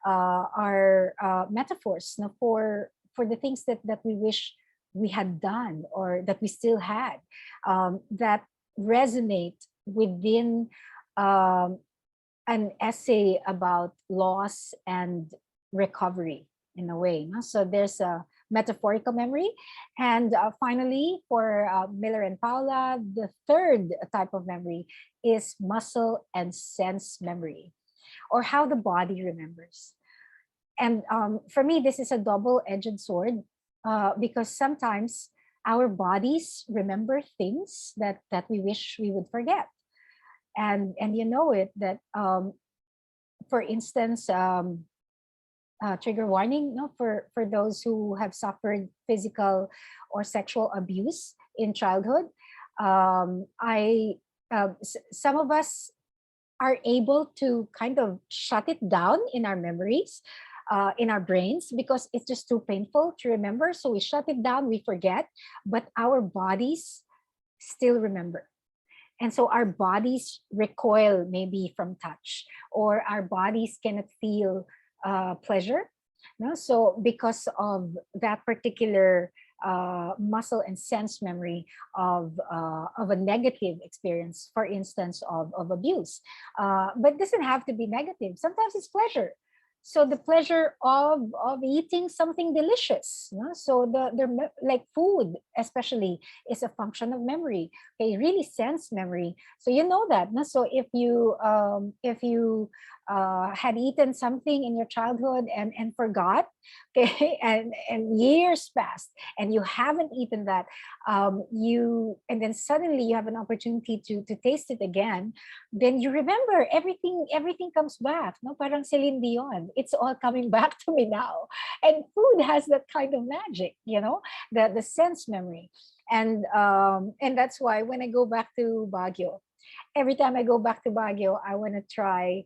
are metaphors. No, for the things that we wish we had done or that we still had, that resonate within an essay about loss and recovery in a way. No? So there's a metaphorical memory. And finally, for Miller and Paula, the third type of memory is muscle and sense memory, or how the body remembers. And for me, this is a double-edged sword, because sometimes our bodies remember things that we wish we would forget. And you know it, that for instance, trigger warning, no, for those who have suffered physical or sexual abuse in childhood. Some of us are able to kind of shut it down in our memories, in our brains, because it's just too painful to remember. So we shut it down, we forget, but our bodies still remember. And so our bodies recoil maybe from touch, or our bodies cannot feel pleasure. No? So because of that particular muscle and sense memory of a negative experience, for instance, of abuse. But it doesn't have to be negative. Sometimes it's pleasure. So the pleasure of eating something delicious, no? So like food especially is a function of memory. Okay, really sense memory. So you know that, no? So if you had eaten something in your childhood and forgot, okay, and years passed and you haven't eaten that, and then suddenly you have an opportunity to taste it again, then you remember everything comes back, no? Parang Celine Dion, it's all coming back to me now. And food has that kind of magic, the sense memory. And that's why when I go back to Baguio, every time I go back to Baguio, I want to try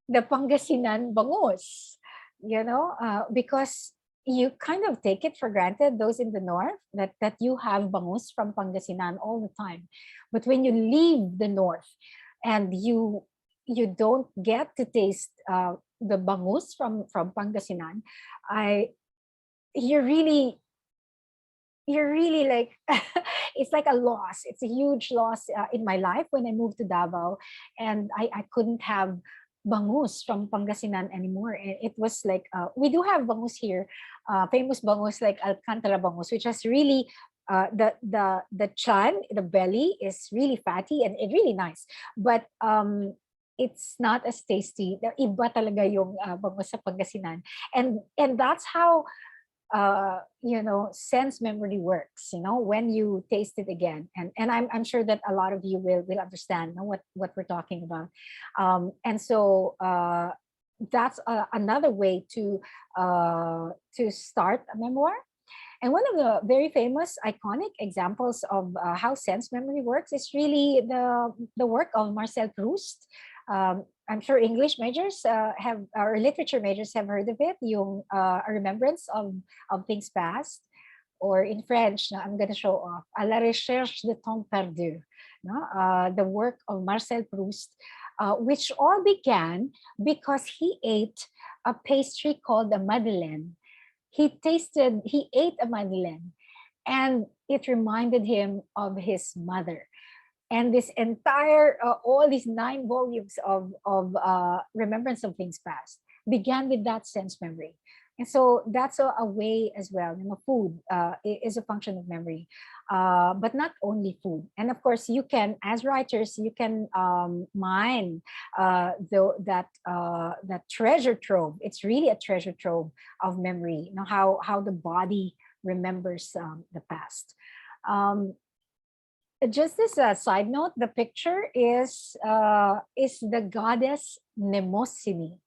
the Pangasinan bangus, because you kind of take it for granted, those in the north, that you have bangus from Pangasinan all the time. But when you leave the north and you don't get to taste the bangus from Pangasinan, you're really like it's like a loss. It's a huge loss in my life when I moved to Davao, and I couldn't have bangus from Pangasinan anymore. And it was like we do have bangus here, famous bangus like Alcantara bangus, which has really the chan, the belly is really fatty and really nice, but it's not as tasty. Iba talaga yung bangus sa Pangasinan, and that's how sense memory works, when you taste it again. And I'm sure that a lot of you will understand what we're talking about. And so that's another way to start a memoir. And one of the very famous, iconic examples of how sense memory works is really the work of Marcel Proust. I'm sure English majors or literature majors have heard of it, yung a remembrance of things past. Or in French, no, I'm going to show off, À la recherche de temps perdu, no? The work of Marcel Proust, which all began because he ate a pastry called the Madeleine. He ate a Madeleine, and it reminded him of his mother. And this entire, all these 9 volumes of Remembrance of Things Past began with that sense memory. And so that's a way as well. Food is a function of memory, but not only food. And of course, you can, as writers, you can mine that treasure trove. It's really a treasure trove of memory. How the body remembers the past. Just as a side note, the picture is the goddess Mnemosyne.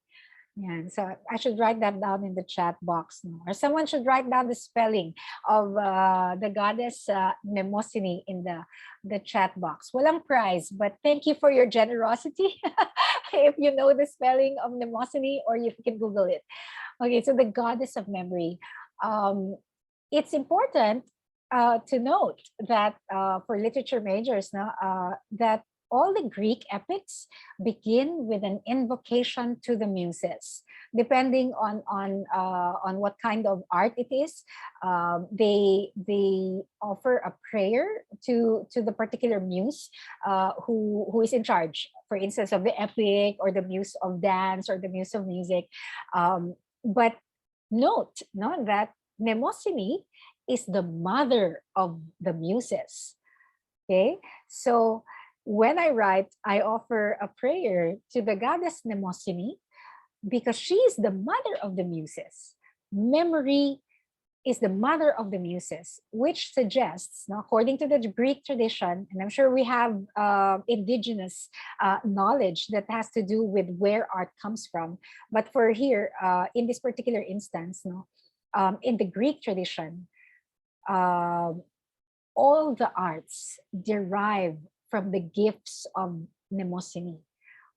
Yeah, so I should write that down in the chat box, no? Or someone should write down the spelling of the goddess Mnemosyne in the chat box. Walang prize, but thank you for your generosity. If you know the spelling of Mnemosyne, or you can Google it. Okay, so the goddess of memory. It's important to note that for literature majors, that all the Greek epics begin with an invocation to the muses. Depending on what kind of art it is, they offer a prayer to the particular muse who is in charge, for instance, of the epic, or the muse of dance, or the muse of music. But note, that Mnemosyne is the mother of the muses. Okay, so when I write, I offer a prayer to the goddess Mnemosyne because she is the mother of the muses. Memory is the mother of the muses, which suggests, no, according to the Greek tradition, and I'm sure we have indigenous knowledge that has to do with where art comes from. But for here, in this particular instance, no, in the Greek tradition, all the arts derive from the gifts of mnemosyne,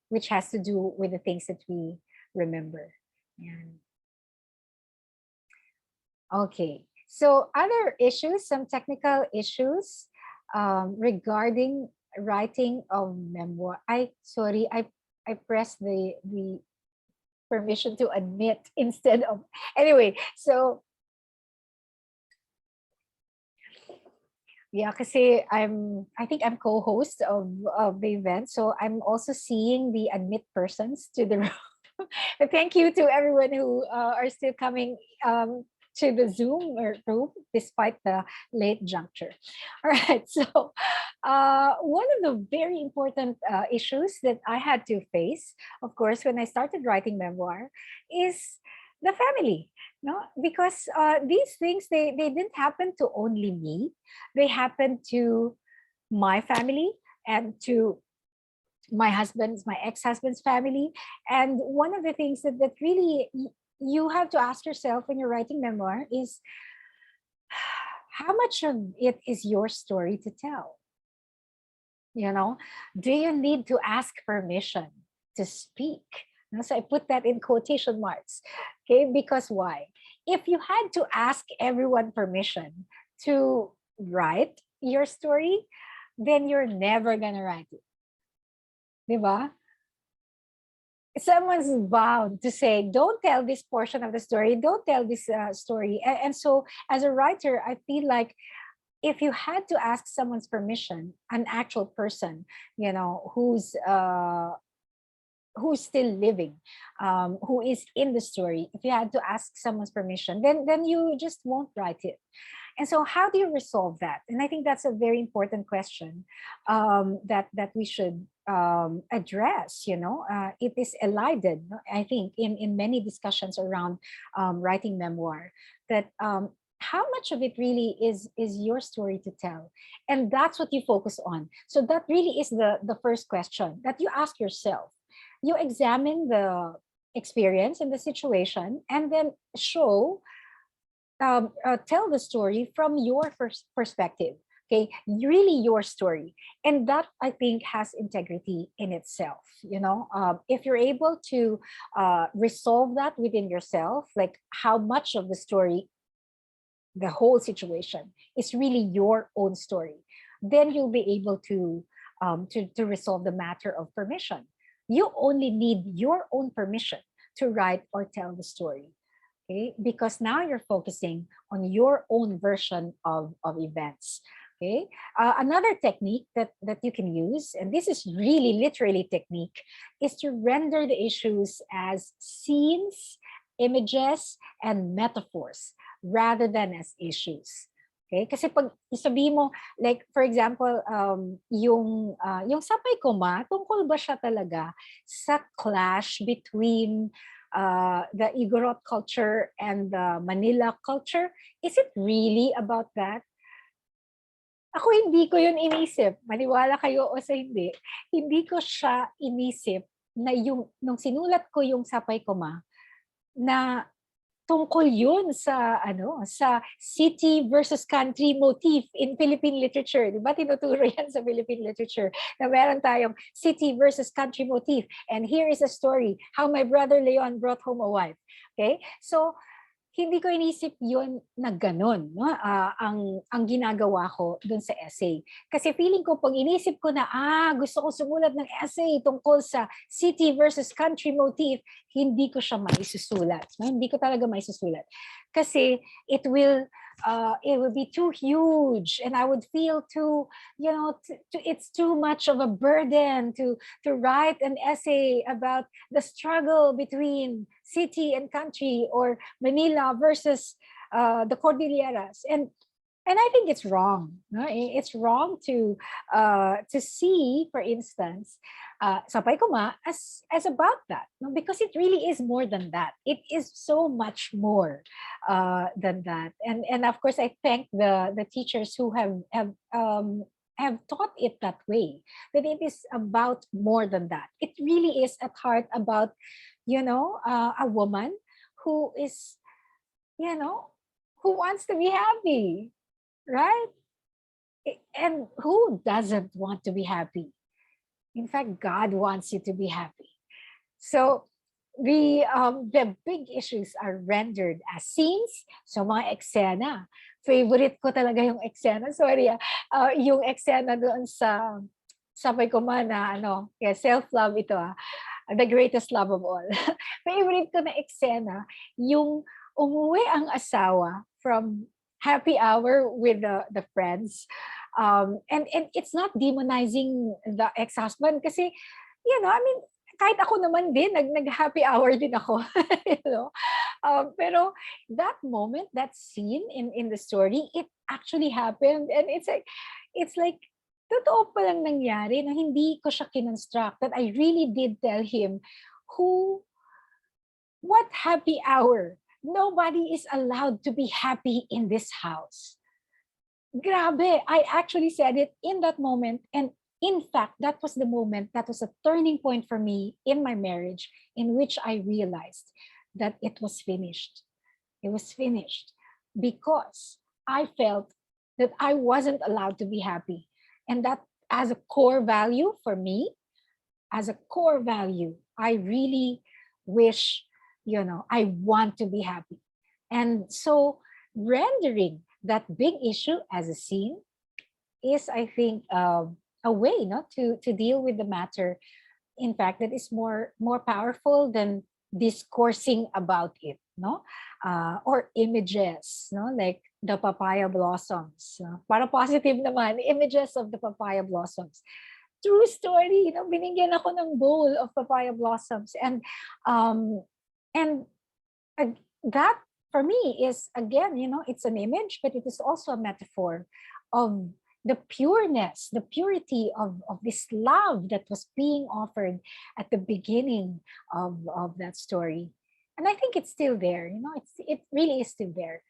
which has to do with the things that we remember. Yan. Okay, so other issues, some technical issues regarding writing of memoir. Sorry, I pressed the permission to admit instead of, anyway, so yeah, kasi I think I'm co-host of the event, so I'm also seeing the admit persons to the room. Thank you to everyone who are still coming to the Zoom or room despite the late juncture. All right, so one of the very important issues that I had to face, of course, when I started writing memoir, is the family. No, because these things they didn't happen to only me. They happened to my family and to my ex-husband's family. And one of the things that really you have to ask yourself when you're writing memoir is, how much of it is your story to tell? You know, do you need to ask permission to speak? So I put that in quotation marks. Okay, because why? If you had to ask everyone permission to write your story, then you're never gonna write it. Diba? Someone's bound to say, don't tell this portion of the story, don't tell this story. And so as a writer, I feel like if you had to ask someone's permission, an actual person, you know, who's still living, who is in the story, if you had to ask someone's permission, then you just won't write it. And so how do you resolve that? And I think that's a very important question that we should address. You know, it is elided, I think, in many discussions around writing memoir, that how much of it really is your story to tell? And that's what you focus on. So that really is the first question that you ask yourself. You examine the experience and the situation, and then tell the story from your first perspective. Okay, really your story, and that I think has integrity in itself. You know, if you're able to resolve that within yourself, like how much of the story, the whole situation, is really your own story, then you'll be able to resolve the matter of permission. You only need your own permission to write or tell the story. Okay, because now you're focusing on your own version of events. Okay, another technique that you can use, and this is really literally technique, is to render the issues as scenes, images, and metaphors rather than as issues. Okay, kasi pag sabihin mo, like for example, yung Sapay Koma, tungkol ba siya talaga sa clash between the Igorot culture and the Manila culture? Is it really about that? Ako hindi ko yun inisip. Maniwala kayo o sa hindi. Hindi ko siya inisip na nung sinulat ko yung Sapay Koma, na tungkol yun sa city versus country motif in Philippine literature. Di ba tinuturo yan sa Philippine literature na meron tayong city versus country motif. And here is a story, how my brother Leon brought home a wife. Okay? So, hindi ko inisip yun na ganun, no? Ang ginagawa ko dun sa essay. Kasi feeling ko, pag inisip ko na, gusto ko sumulat ng essay tungkol sa city versus country motif, hindi ko siya maisusulat. No? Hindi ko talaga maisusulat. Kasi it will be too huge, and I would feel too, it's too much of a burden to write an essay about the struggle between city and country, or Manila versus the Cordilleras. And And I think it's wrong. No? It's wrong to see, for instance, Sapay Koma as about that, no? Because it really is more than that. It is so much more than that. And of course, I thank the teachers who have taught it that way. That it is about more than that. It really is at heart about, a woman who is, you know, who wants to be happy, right? And who doesn't want to be happy? In fact, God wants you to be happy. So the big issues are rendered as scenes. So mga eksena. Favorite ko talaga yung eksena. Sorry, yung eksena doon sa Sapay Koma na kaya self-love ito, the greatest love of all. Favorite ko na eksena, yung umuwi ang asawa from happy hour with the friends. And it's not demonizing the ex-husband kasi, I mean, kahit ako naman din, nag-happy hour din ako. Pero that moment, that scene in the story, it actually happened. And it's like, totoo palang nangyari na hindi ko siya kinonstruct, that I really did tell him what happy hour? Nobody is allowed to be happy in this house. Grabe, I actually said it in that moment. And in fact, that was the moment, that was a turning point for me in my marriage, in which I realized that it was finished. It was finished because I felt that I wasn't allowed to be happy. And that, as a core value for me, as a core value, I really wish, I want to be happy. And so rendering that big issue as a scene is, I think, a way to deal with the matter. In fact, that is more powerful than discoursing about it, or images, like the papaya blossoms. Para positive naman, images of the papaya blossoms. True story, binigyan ako ng bowl of papaya blossoms. And that for me is, again, it's an image, but it is also a metaphor of the pureness, the purity of this love that was being offered at the beginning of that story. And I think it's still there, it really is still there.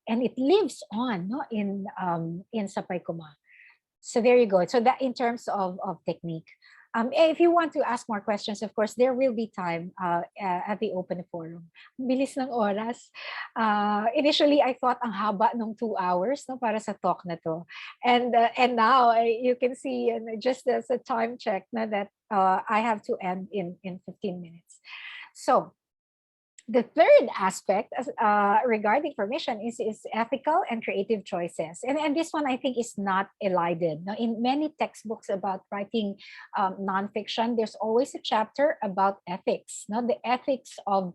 And it lives on, in Sapay Koma. So there you go. So that, in terms of technique. If you want to ask more questions, of course, there will be time at the open forum. Bilis ng oras. Initially, I thought ang haba nung 2 hours para sa talk na to. And now, you can see, just as a time check, that I have to end in 15 minutes. So, the third aspect regarding permission is ethical and creative choices. And this one, I think, is not elided. Now, in many textbooks about writing nonfiction, there's always a chapter about ethics, the ethics of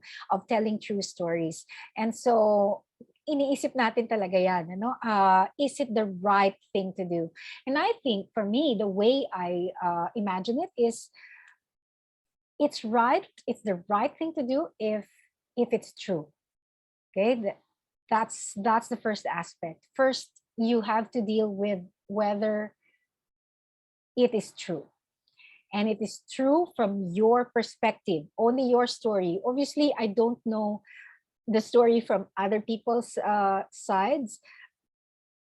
telling true stories. And so, iniisip natin talaga yan, is it the right thing to do? And I think, for me, the way I imagine it is, it's the right thing to do if it's true. Okay, that's the first aspect. First, you have to deal with whether it is true. And it is true from your perspective, only your story. Obviously, I don't know the story from other people's sides,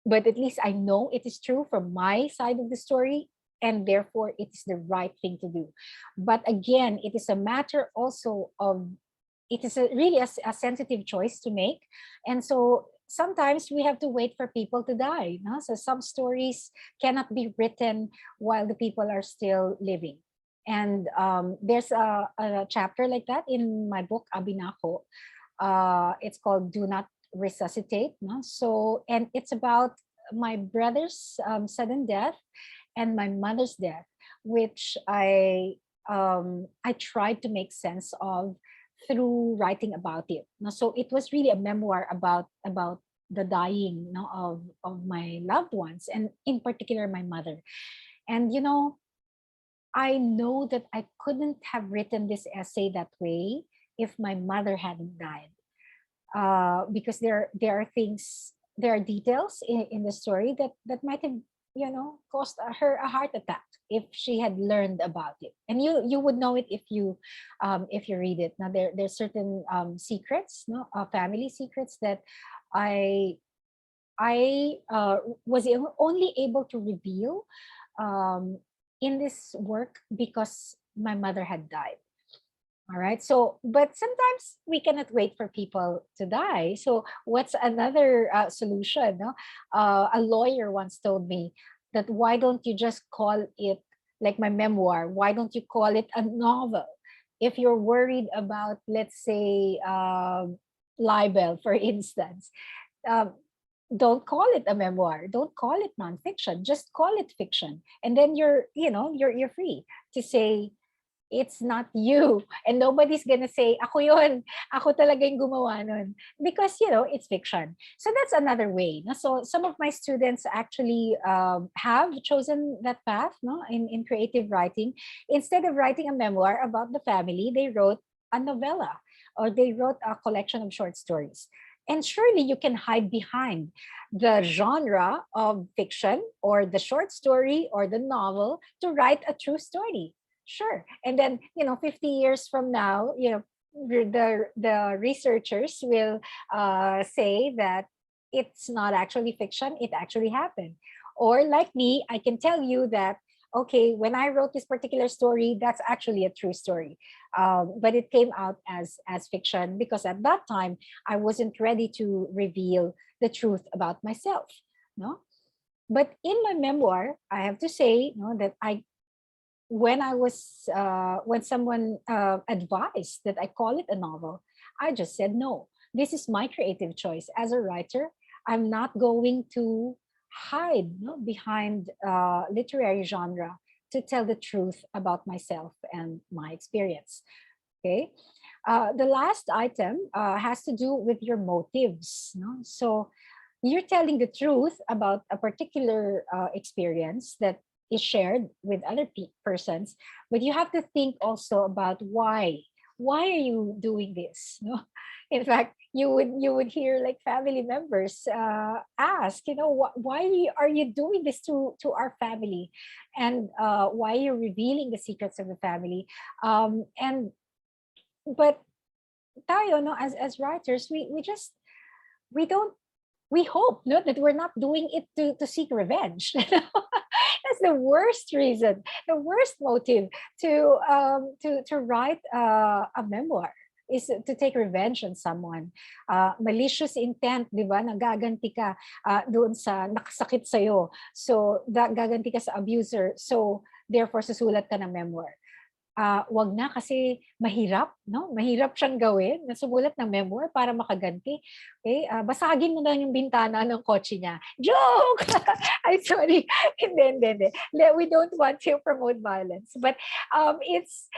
but at least I know it is true from my side of the story, and therefore it is the right thing to do. But again, it is a matter also of, it is really a sensitive choice to make. And so sometimes we have to wait for people to die. So some stories cannot be written while the people are still living. And there's a chapter like that in my book, Abinako. It's called Do Not Resuscitate. So, and it's about my brother's sudden death and my mother's death, which I tried to make sense of through writing about it. So it was really a memoir about the dying of my loved ones, and in particular my mother. And I know that I couldn't have written this essay that way if my mother hadn't died, because there are things there are details in the story that might have, caused her a heart attack if she had learned about it. And you would know it if you read it. Now there's certain secrets, no, family secrets that I was only able to reveal in this work because my mother had died. All right. So, but sometimes we cannot wait for people to die. So, what's another solution? No? A lawyer once told me that why don't you just call it like my memoir? Why don't you call it a novel? If you're worried about, let's say, libel, for instance, um, don't call it a memoir. Don't call it nonfiction. Just call it fiction, and then you're free to say it's not you, and nobody's gonna say ako yun, ako talaga yung gumawa nun, because it's fiction. So that's another way, no? So some of my students actually have chosen that path, no, in creative writing. Instead of writing a memoir about the family, they wrote a novella, or they wrote a collection of short stories. And surely you can hide behind the genre of fiction or the short story or the novel to write a true story. Sure. And then, 50 years from now, the researchers will say that it's not actually fiction, it actually happened. Or like me, I can tell you that, okay, when I wrote this particular story, that's actually a true story. But it came out as fiction because at that time, I wasn't ready to reveal the truth about myself. No? But in my memoir, I have to say, that when someone advised that I call it a novel, I just said no. This is my creative choice as a writer. I'm not going to hide, behind literary genre to tell the truth about myself and my experience. Okay. The last item has to do with your motives. No? So you're telling the truth about a particular experience that is shared with other persons, but you have to think also about why are you doing this. No, in fact, you would hear like family members ask, why are you doing this to our family, and why are you revealing the secrets of the family, and but tayo, no, as writers, we don't we hope, no, that we're not doing it to seek revenge. That's the worst reason, the worst motive to write a memoir is to take revenge on someone. Malicious intent, di ba? Nagaganti ka doon sa nakasakit sa'yo. So, gaganti ka sa abuser. So, therefore, susulat ka ng memoir. Wag na kasi mahirap, no? Mahirap siyang gawin, nasumulat ng memoir para makaganti. Okay? Basagin mo na yung bintana ng kotse niya. Joke! I'm sorry. Hindi. We don't want to promote violence. But it's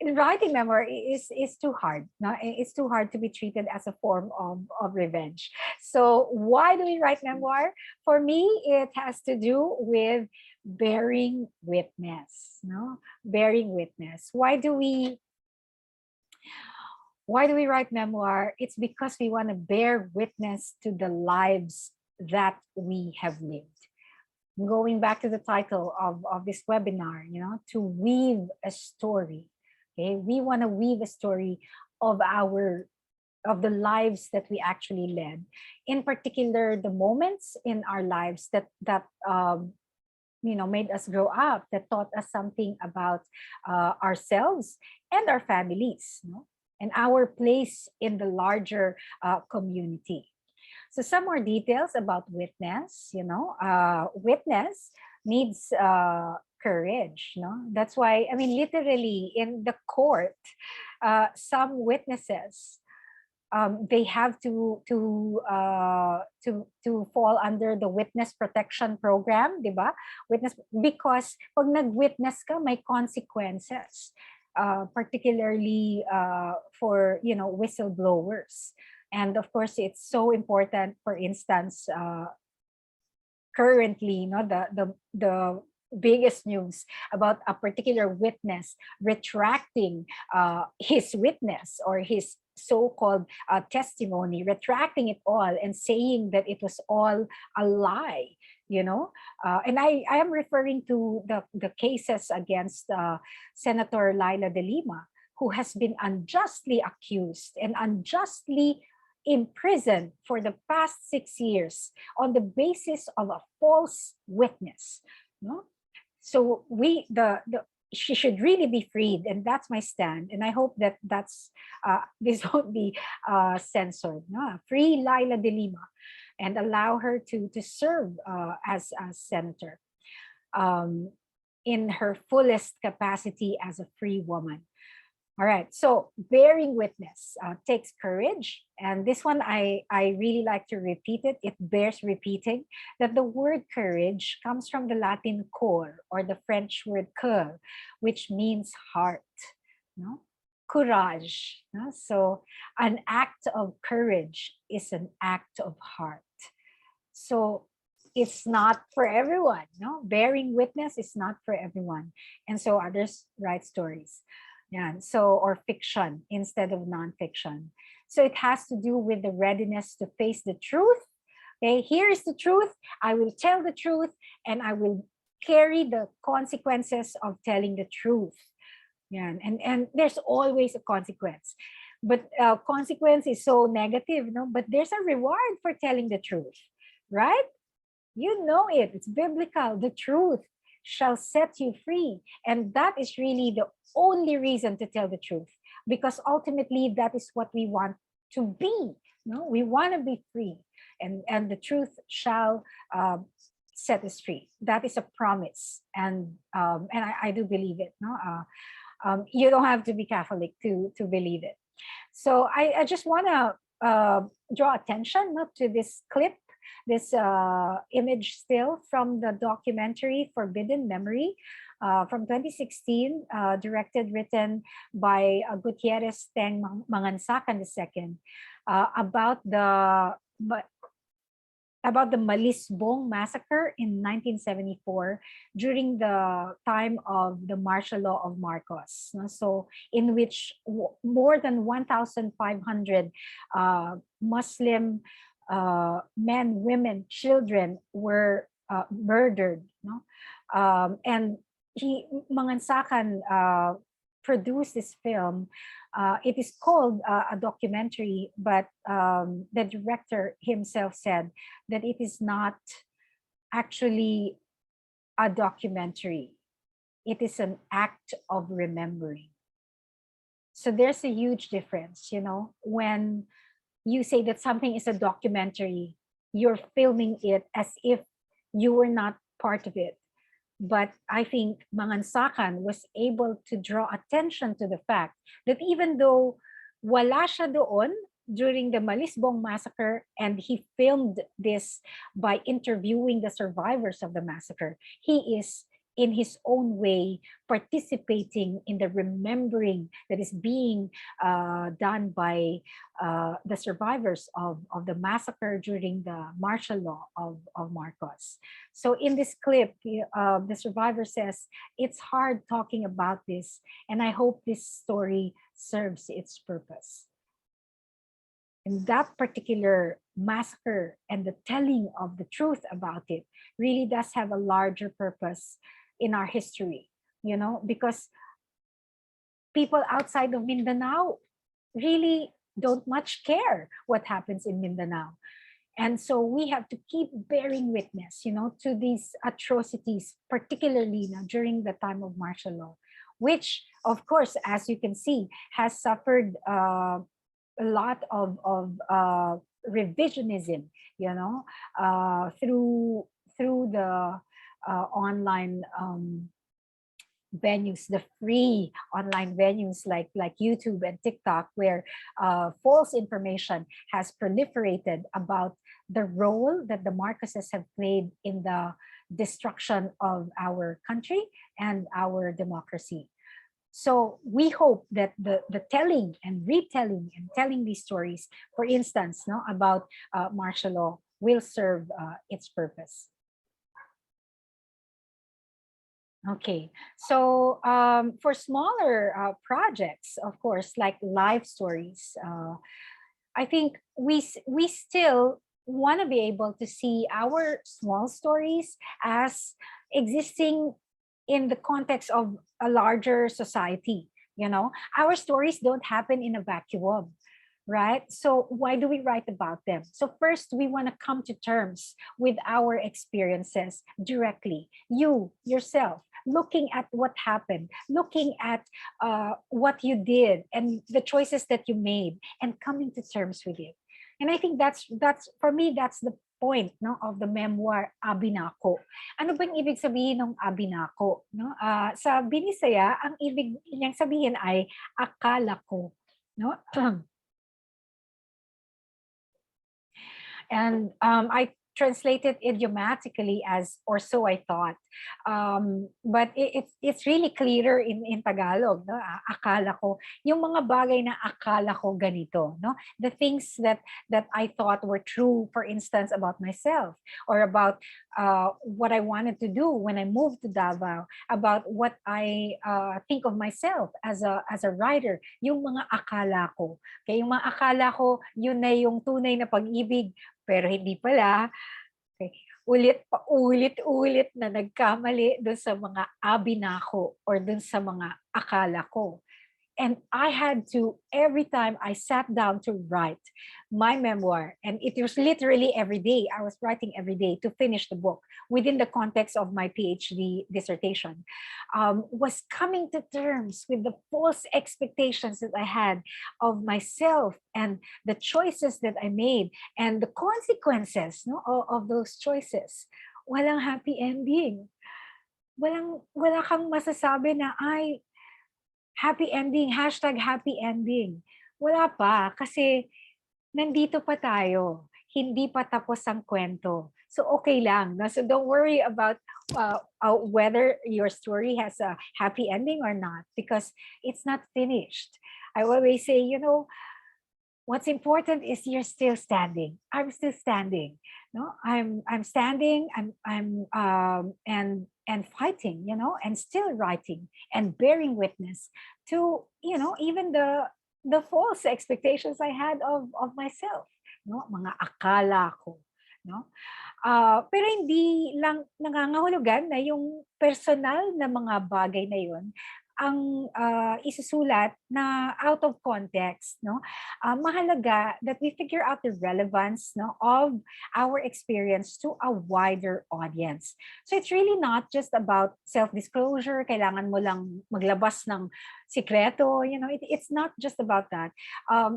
writing memoir is too hard. No? It's too hard to be treated as a form of revenge. So why do we write memoir? For me, it has to do with bearing witness. No, bearing witness. Why do we write memoir? It's because we want to bear witness to the lives that we have lived. Going back to the title of this webinar, to weave a story. Okay, we want to weave a story of the lives that we actually led. In particular, the moments in our lives that made us grow up, that taught us something about ourselves and our families, and our place in the larger community. So some more details about witness. Witness needs courage. That's why, literally in the court, some witnesses, they have to fall under the witness protection program, di ba? Witness, because pag nag-witness ka, may consequences, particularly for whistleblowers. And of course, it's so important. For instance, currently, the biggest news about a particular witness retracting his witness or his so-called testimony, retracting it all and saying that it was all a lie, and I am referring to the cases against Senator Laila de Lima, who has been unjustly accused and unjustly imprisoned for the past 6 years on the basis of a false witness. No? So she should really be freed, and that's my stand. And I hope that this won't be censored. No? Free Laila de Lima and allow her to serve as a senator in her fullest capacity as a free woman. All right, so bearing witness takes courage. And this one, I really like to repeat it. It bears repeating that the word courage comes from the Latin cor, or the French word cœur, which means heart. No? Courage. No? So an act of courage is an act of heart. So it's not for everyone. No? Bearing witness is not for everyone. And so others write stories. Yeah, or fiction instead of nonfiction. So it has to do with the readiness to face the truth. Okay, here is the truth. I will tell the truth, and I will carry the consequences of telling the truth. Yeah, and there's always a consequence, but consequence is so negative, But there's a reward for telling the truth, right? You know it. It's biblical. The truth shall set you free, and that is really the only reason to tell the truth, because ultimately that is what we want to be. We want to be free, and the truth shall set us free. That is a promise, and I do believe it. You don't have to be Catholic to believe it. So I just want to draw attention to this clip, this image still from the documentary Forbidden Memory from 2016, directed, written by Gutierrez Teng Mangansakan II, about the Malisbong massacre in 1974 during the time of the martial law of Marcos. So in which more than 1,500 Muslim men, women, children were murdered. And Mangansakan produced this film. It is called a documentary, but the director himself said that it is not actually a documentary. It is an act of remembering. So there's a huge difference, when you say that something is a documentary, you're filming it as if you were not part of it. But I think Mangansakan was able to draw attention to the fact that even though wala siya doon during the Malisbong massacre, and he filmed this by interviewing the survivors of the massacre, he is in his own way participating in the remembering that is being done by the survivors of the massacre during the martial law of Marcos. So in this clip, the survivor says, it's hard talking about this, and I hope this story serves its purpose. And that particular massacre and the telling of the truth about it really does have a larger purpose in our history, because people outside of Mindanao really don't much care what happens in Mindanao. And so we have to keep bearing witness, to these atrocities, particularly during the time of martial law, which, of course, as you can see, has suffered a lot of revisionism, through the online venues, the free online venues like YouTube and TikTok, where false information has proliferated about the role that the Marcoses have played in the destruction of our country and our democracy. So we hope that the telling and retelling and telling these stories, for instance, about martial law, will serve its purpose. Okay, so for smaller projects, of course, like life stories, I think we still want to be able to see our small stories as existing in the context of a larger society. You know, our stories don't happen in a vacuum, right? So why do we write about them? So first, we want to come to terms with our experiences directly. You yourself, looking at what happened, looking at what you did and the choices that you made, and coming to terms with it. And I think that's for me, that's the point, no, of the memoir Abinako. Ano bang ibig sabihin ng Abinako, no? Sa Binisaya, ang ibig niyang sabihin ay akala ko, no? And I translated idiomatically as "or so I thought," but it's really clearer in Tagalog. No? Akala ko yung mga bagay na akala ko ganito. No, the things that I thought were true, for instance, about myself or about what I wanted to do when I moved to Davao, about what I think of myself as a writer. Yung mga akala ko. Okay, yung mga akala ko, yun na yung tunay na pag-ibig. Pero hindi pala. Okay. Ulit-ulit na nagkamali dun sa mga abinako or dun sa mga akala ko. And I had to, every time I sat down to write my memoir, and it was literally every day, I was writing every day to finish the book within the context of my PhD dissertation, was coming to terms with the false expectations that I had of myself and the choices that I made and the consequences, no, of those choices. Walang happy ending. Wala kang masasabi na, ay, happy ending, hashtag happy ending. Wala pa, kasi nandito pa tayo. Hindi pa tapos ang kwento. So okay lang. No? So don't worry about whether your story has a happy ending or not, because it's not finished. I always say, what's important is you're still standing. I'm still standing. No, I'm standing. And fighting. And still writing and bearing witness to even the false expectations I had of myself. No, mga akala ko. No, pero hindi lang nangangahulugan na yung personal na mga bagay na yun ang isusulat na out of context, no? Mahalaga that we figure out the relevance, no, of our experience to a wider audience. So it's really not just about self-disclosure, kailangan mo lang maglabas ng sikreto, it's not just about that.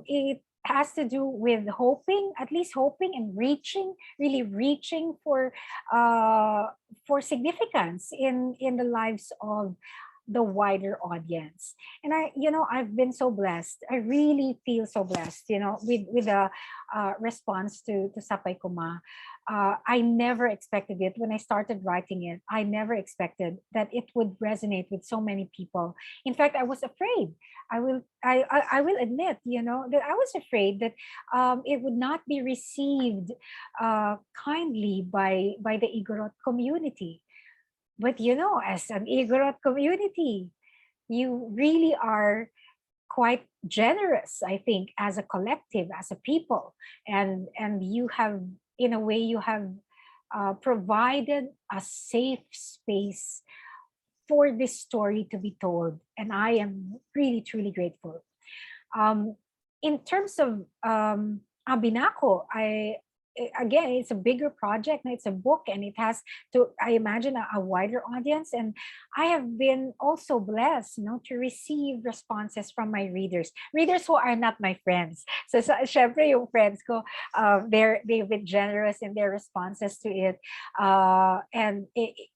It has to do with hoping, at least hoping and reaching, really reaching for significance in the lives of the wider audience. And I've been so blessed. I really feel so blessed, with the response to Sapay Koma. I never expected it when I started writing it. I never expected that it would resonate with so many people. In fact, I was afraid. I will admit, that I was afraid that it would not be received kindly by the Igorot community. But as an Igorot community, you really are quite generous, I think, as a collective, as a people. And you have, in a way, you have provided a safe space for this story to be told. And I am really, truly grateful. In terms of Abinako, again, it's a bigger project. It's a book, and it has to, I imagine, a wider audience. And I have been also blessed, to receive responses from my readers who are not my friends. So syempre, yung friends ko, they've been generous in their responses to it, and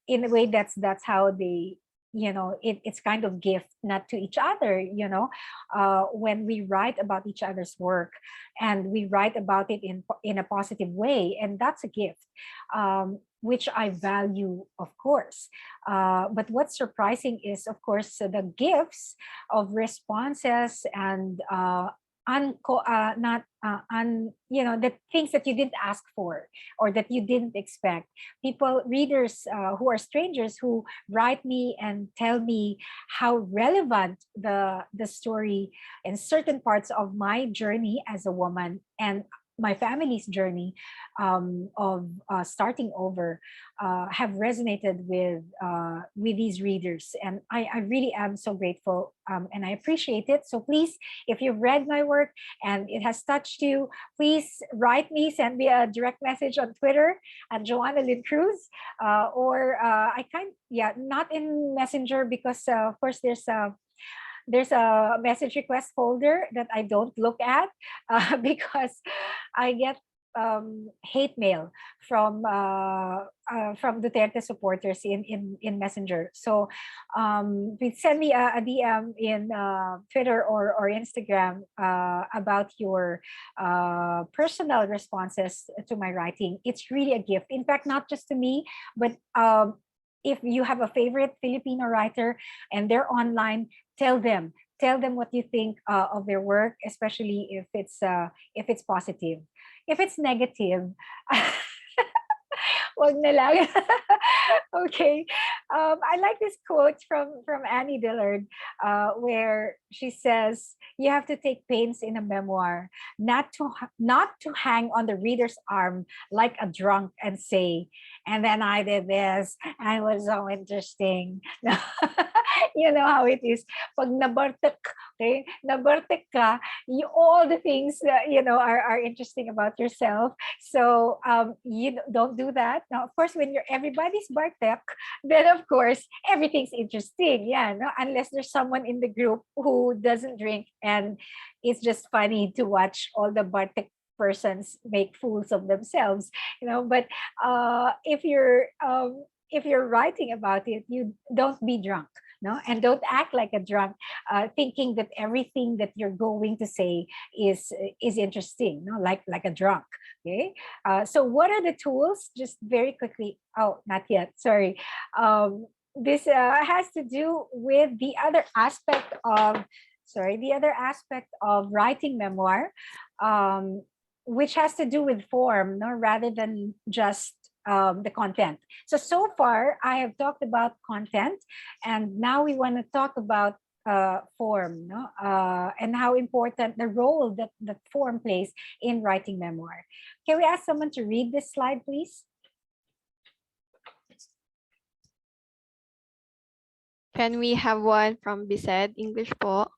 in a way, that's how they. It's kind of gift, not to each other, when we write about each other's work and we write about it in a positive way, and that's a gift, which I value, of course. But what's surprising is, of course, the gifts of responses and not the things that you didn't ask for or that you didn't expect. People, readers who are strangers, who write me and tell me how relevant the story and certain parts of my journey as a woman and my family's journey of starting over have resonated with these readers, and I really am so grateful, and I appreciate it. So please, if you've read my work and it has touched you, please write me, send me a direct message on Twitter at Jhoanna Lynn Cruz, or not in Messenger, because of course there's a message request folder that I don't look at because I get hate mail from Duterte supporters in Messenger. So please send me a DM in Twitter or Instagram about your personal responses to my writing. It's really a gift. In fact, not just to me, but if you have a favorite Filipino writer and they're online, tell them what you think of their work, especially if it's positive. If it's negative, wag na lang. Okay. I like this quote from Annie Dillard, where she says, "You have to take pains in a memoir, not to hang on the reader's arm like a drunk and say, and then I did this, and it was so interesting." You know how it is. Pag nabartek, okay, nabartek ka, all the things that are interesting about yourself. So you don't do that. Now, of course, when everybody's bartek, then of course everything's interesting. Yeah, no, unless there's someone in the group who doesn't drink, and it's just funny to watch all the bartek persons make fools of themselves. But if you're writing about it, you don't be drunk. No, and don't act like a drunk, thinking that everything that you're going to say is interesting. No, like a drunk. Okay. So what are the tools? Just very quickly. Oh, not yet. Sorry. This has to do with the other aspect of writing memoir, which has to do with form, no, rather than just the content. So far, I have talked about content, and now we want to talk about form, no? And how important the role that form plays in writing memoir. Can we ask someone to read this slide, please? Can we have one from Bised? English po.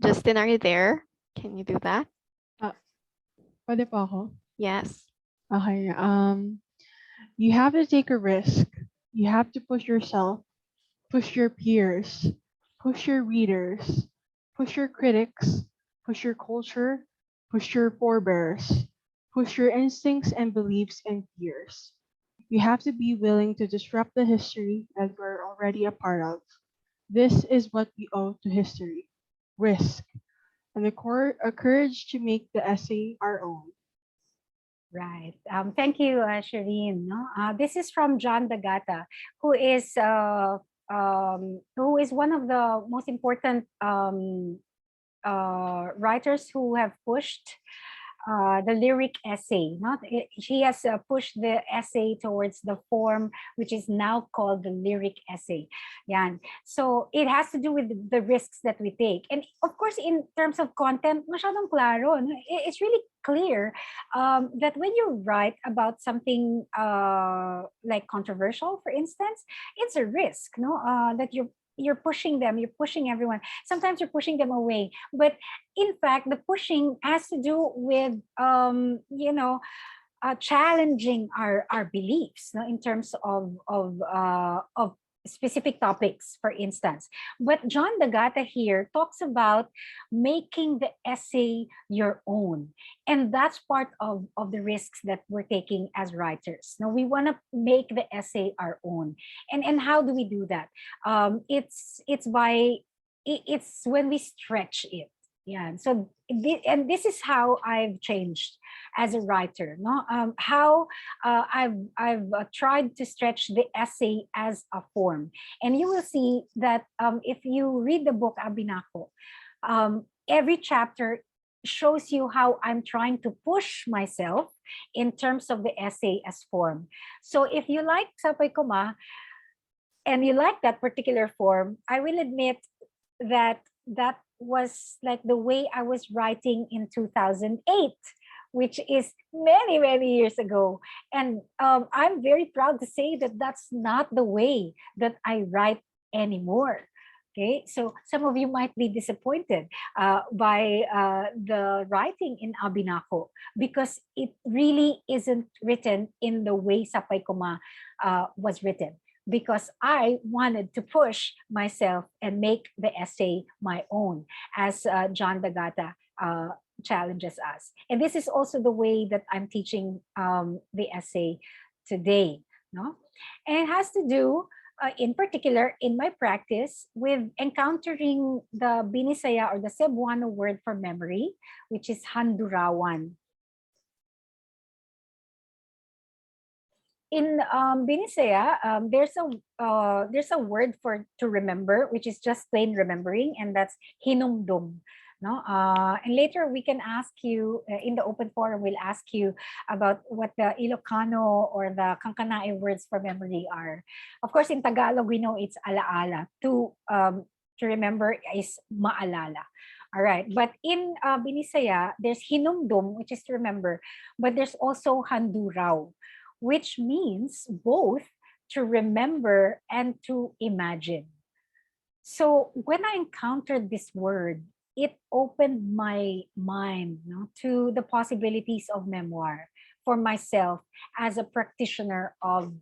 Justin, are you there? Can you do that? Pwede po ako? Yes. Okay. You have to take a risk. You have to push yourself, push your peers, push your readers, push your critics, push your culture, push your forebears, push your instincts and beliefs and fears. You have to be willing to disrupt the history that we're already a part of. This is what we owe to history: risk, and a courage to make the essay our own. Right. Thank you, Shireen. No? This is from John Dagata, who is one of the most important writers who have pushed the lyric essay. He has pushed the essay towards the form, which is now called the lyric essay. Yan. So it has to do with the risks that we take. And of course, in terms of content, masyadong klaro. No? It's really clear that when you write about something like controversial, for instance, it's a risk, no? That you're pushing them, you're pushing everyone. Sometimes you're pushing them away, but in fact, the pushing has to do with challenging our beliefs, no, in terms of specific topics, for instance. But John Dagata here talks about making the essay your own. And that's part of the risks that we're taking as writers. Now, we want to make the essay our own. And how do we do that? It's when we stretch it. Yeah. So and this is how I've changed as a writer. No, how I've tried to stretch the essay as a form, and you will see that if you read the book Abinako, every chapter shows you how I'm trying to push myself in terms of the essay as form. So if you like Sapay Koma and you like that particular form, I will admit that that was like the way I was writing in 2008, which is many, many years ago. And I'm very proud to say that that's not the way that I write anymore. Okay, so some of you might be disappointed by the writing in Abinako because it really isn't written in the way Sapay Koma was written, because I wanted to push myself and make the essay my own, as John Dagata challenges us. And this is also the way that I'm teaching the essay today. No? And it has to do, in particular, in my practice, with encountering the Binisaya or the Cebuano word for memory, which is handurawan. In Binisaya, there's a word for to remember, which is just plain remembering, and that's hinumdum. No, and later we can ask you in the open forum. We'll ask you about what the Ilocano or the Kankanae words for memory are. Of course, in Tagalog we know it's alaala. To remember is maalala. All right, but in Binisaya, there's hinumdum, which is to remember, but there's also handuraw, which means both to remember and to imagine. So when I encountered this word, it opened my mind, to the possibilities of memoir for myself as a practitioner of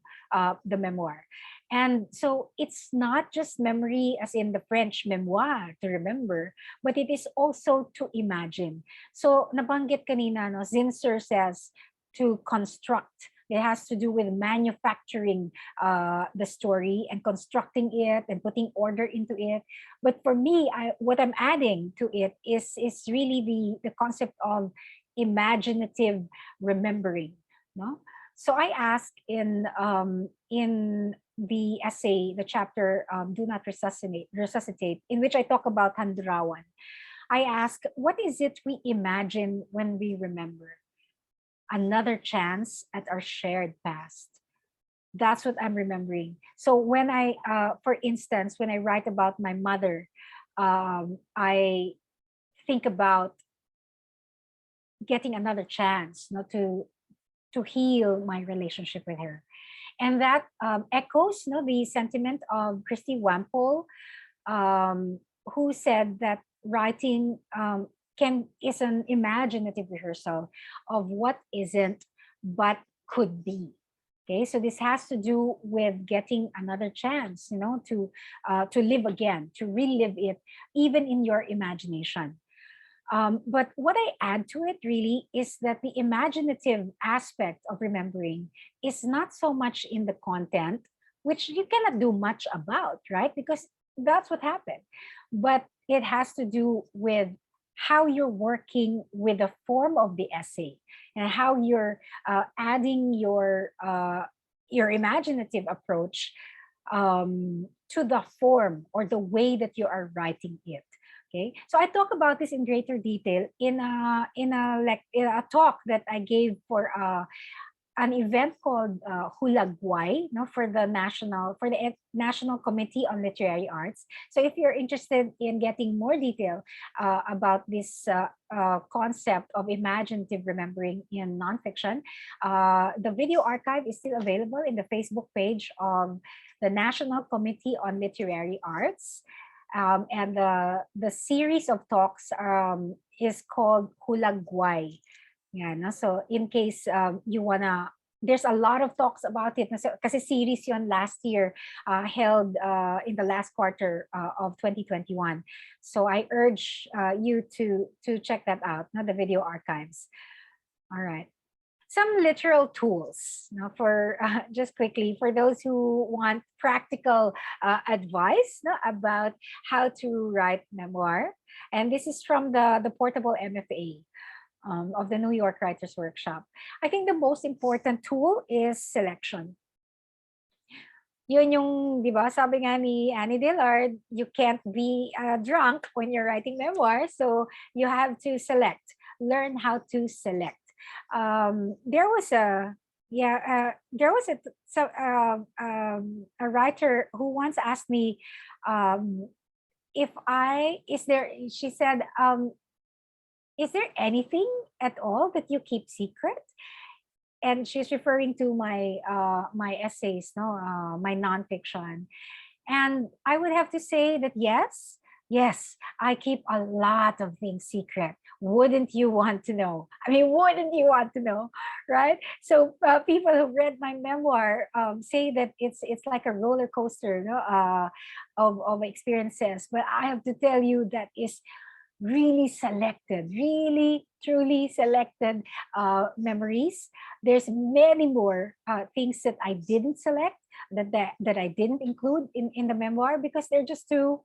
the memoir. And so it's not just memory as in the French mémoire, to remember, but it is also to imagine. So nabanggit kanina, Zinsser says to construct. It has to do with manufacturing the story and constructing it and putting order into it. But for me, what I'm adding to it is really the concept of imaginative remembering. No, so I ask in the essay, the chapter "Do Not Resuscitate," in which I talk about Handurawan. I ask, what is it we imagine when we remember? Another chance at our shared past. That's what I'm remembering. So when for instance, when I write about my mother, I think about getting another chance, to heal my relationship with her, and that echoes, the sentiment of Christy Wampole, who said that writing is an imaginative rehearsal of what isn't but could be. Okay, so this has to do with getting another chance, to live again, to relive it, even in your imagination. But what I add to it really is that the imaginative aspect of remembering is not so much in the content, which you cannot do much about, right? Because that's what happened. But it has to do with how you're working with the form of the essay and how you're adding your imaginative approach to the form or the way that you are writing it. Okay, so I talk about this in greater detail in a talk that I gave for an event called Hulagway, for the National Committee on Literary Arts. So if you're interested in getting more detail about this concept of imaginative remembering in nonfiction, the video archive is still available in the Facebook page of the National Committee on Literary Arts. And the series of talks is called Hulagway. Yeah, no? So in case you wanna, there's a lot of talks about it. Kasi series yon last year, held in the last quarter of 2021. So I urge you to check that out, the video archives. All right. some literal tools, no, for just quickly for those who want practical advice, no, about how to write memoir. And this is from the portable MFA of the New York Writers Workshop. I think the most important tool is selection. Yun yung, di ba, sabi nga ni Annie Dillard, you can't be drunk when you're writing memoir, so you have to select, learn how to select. There was a writer who once asked me, she said, is there anything at all that you keep secret? And she's referring to my my essays, no, my nonfiction. And I would have to say that yes, I keep a lot of things secret. Wouldn't you want to know? I mean, wouldn't you want to know, right? So people who read my memoir say that it's like a roller coaster, no, of experiences. But I have to tell you that is really selected, really truly selected memories. There's many more things that I didn't select, that I didn't include in the memoir because they're just too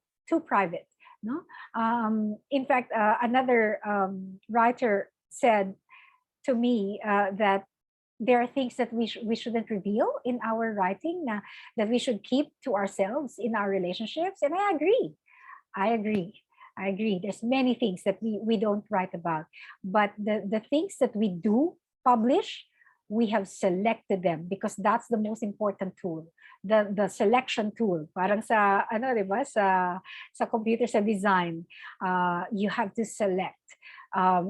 private. No, in fact, another writer said to me that there are things that we shouldn't reveal in our writing, that we should keep to ourselves in our relationships, and I agree. I agree. There's many things that we don't write about, but the things that we do publish, we have selected them because that's the most important tool. The selection tool, parang sa ano, di ba, sa computer, sa design, you have to select.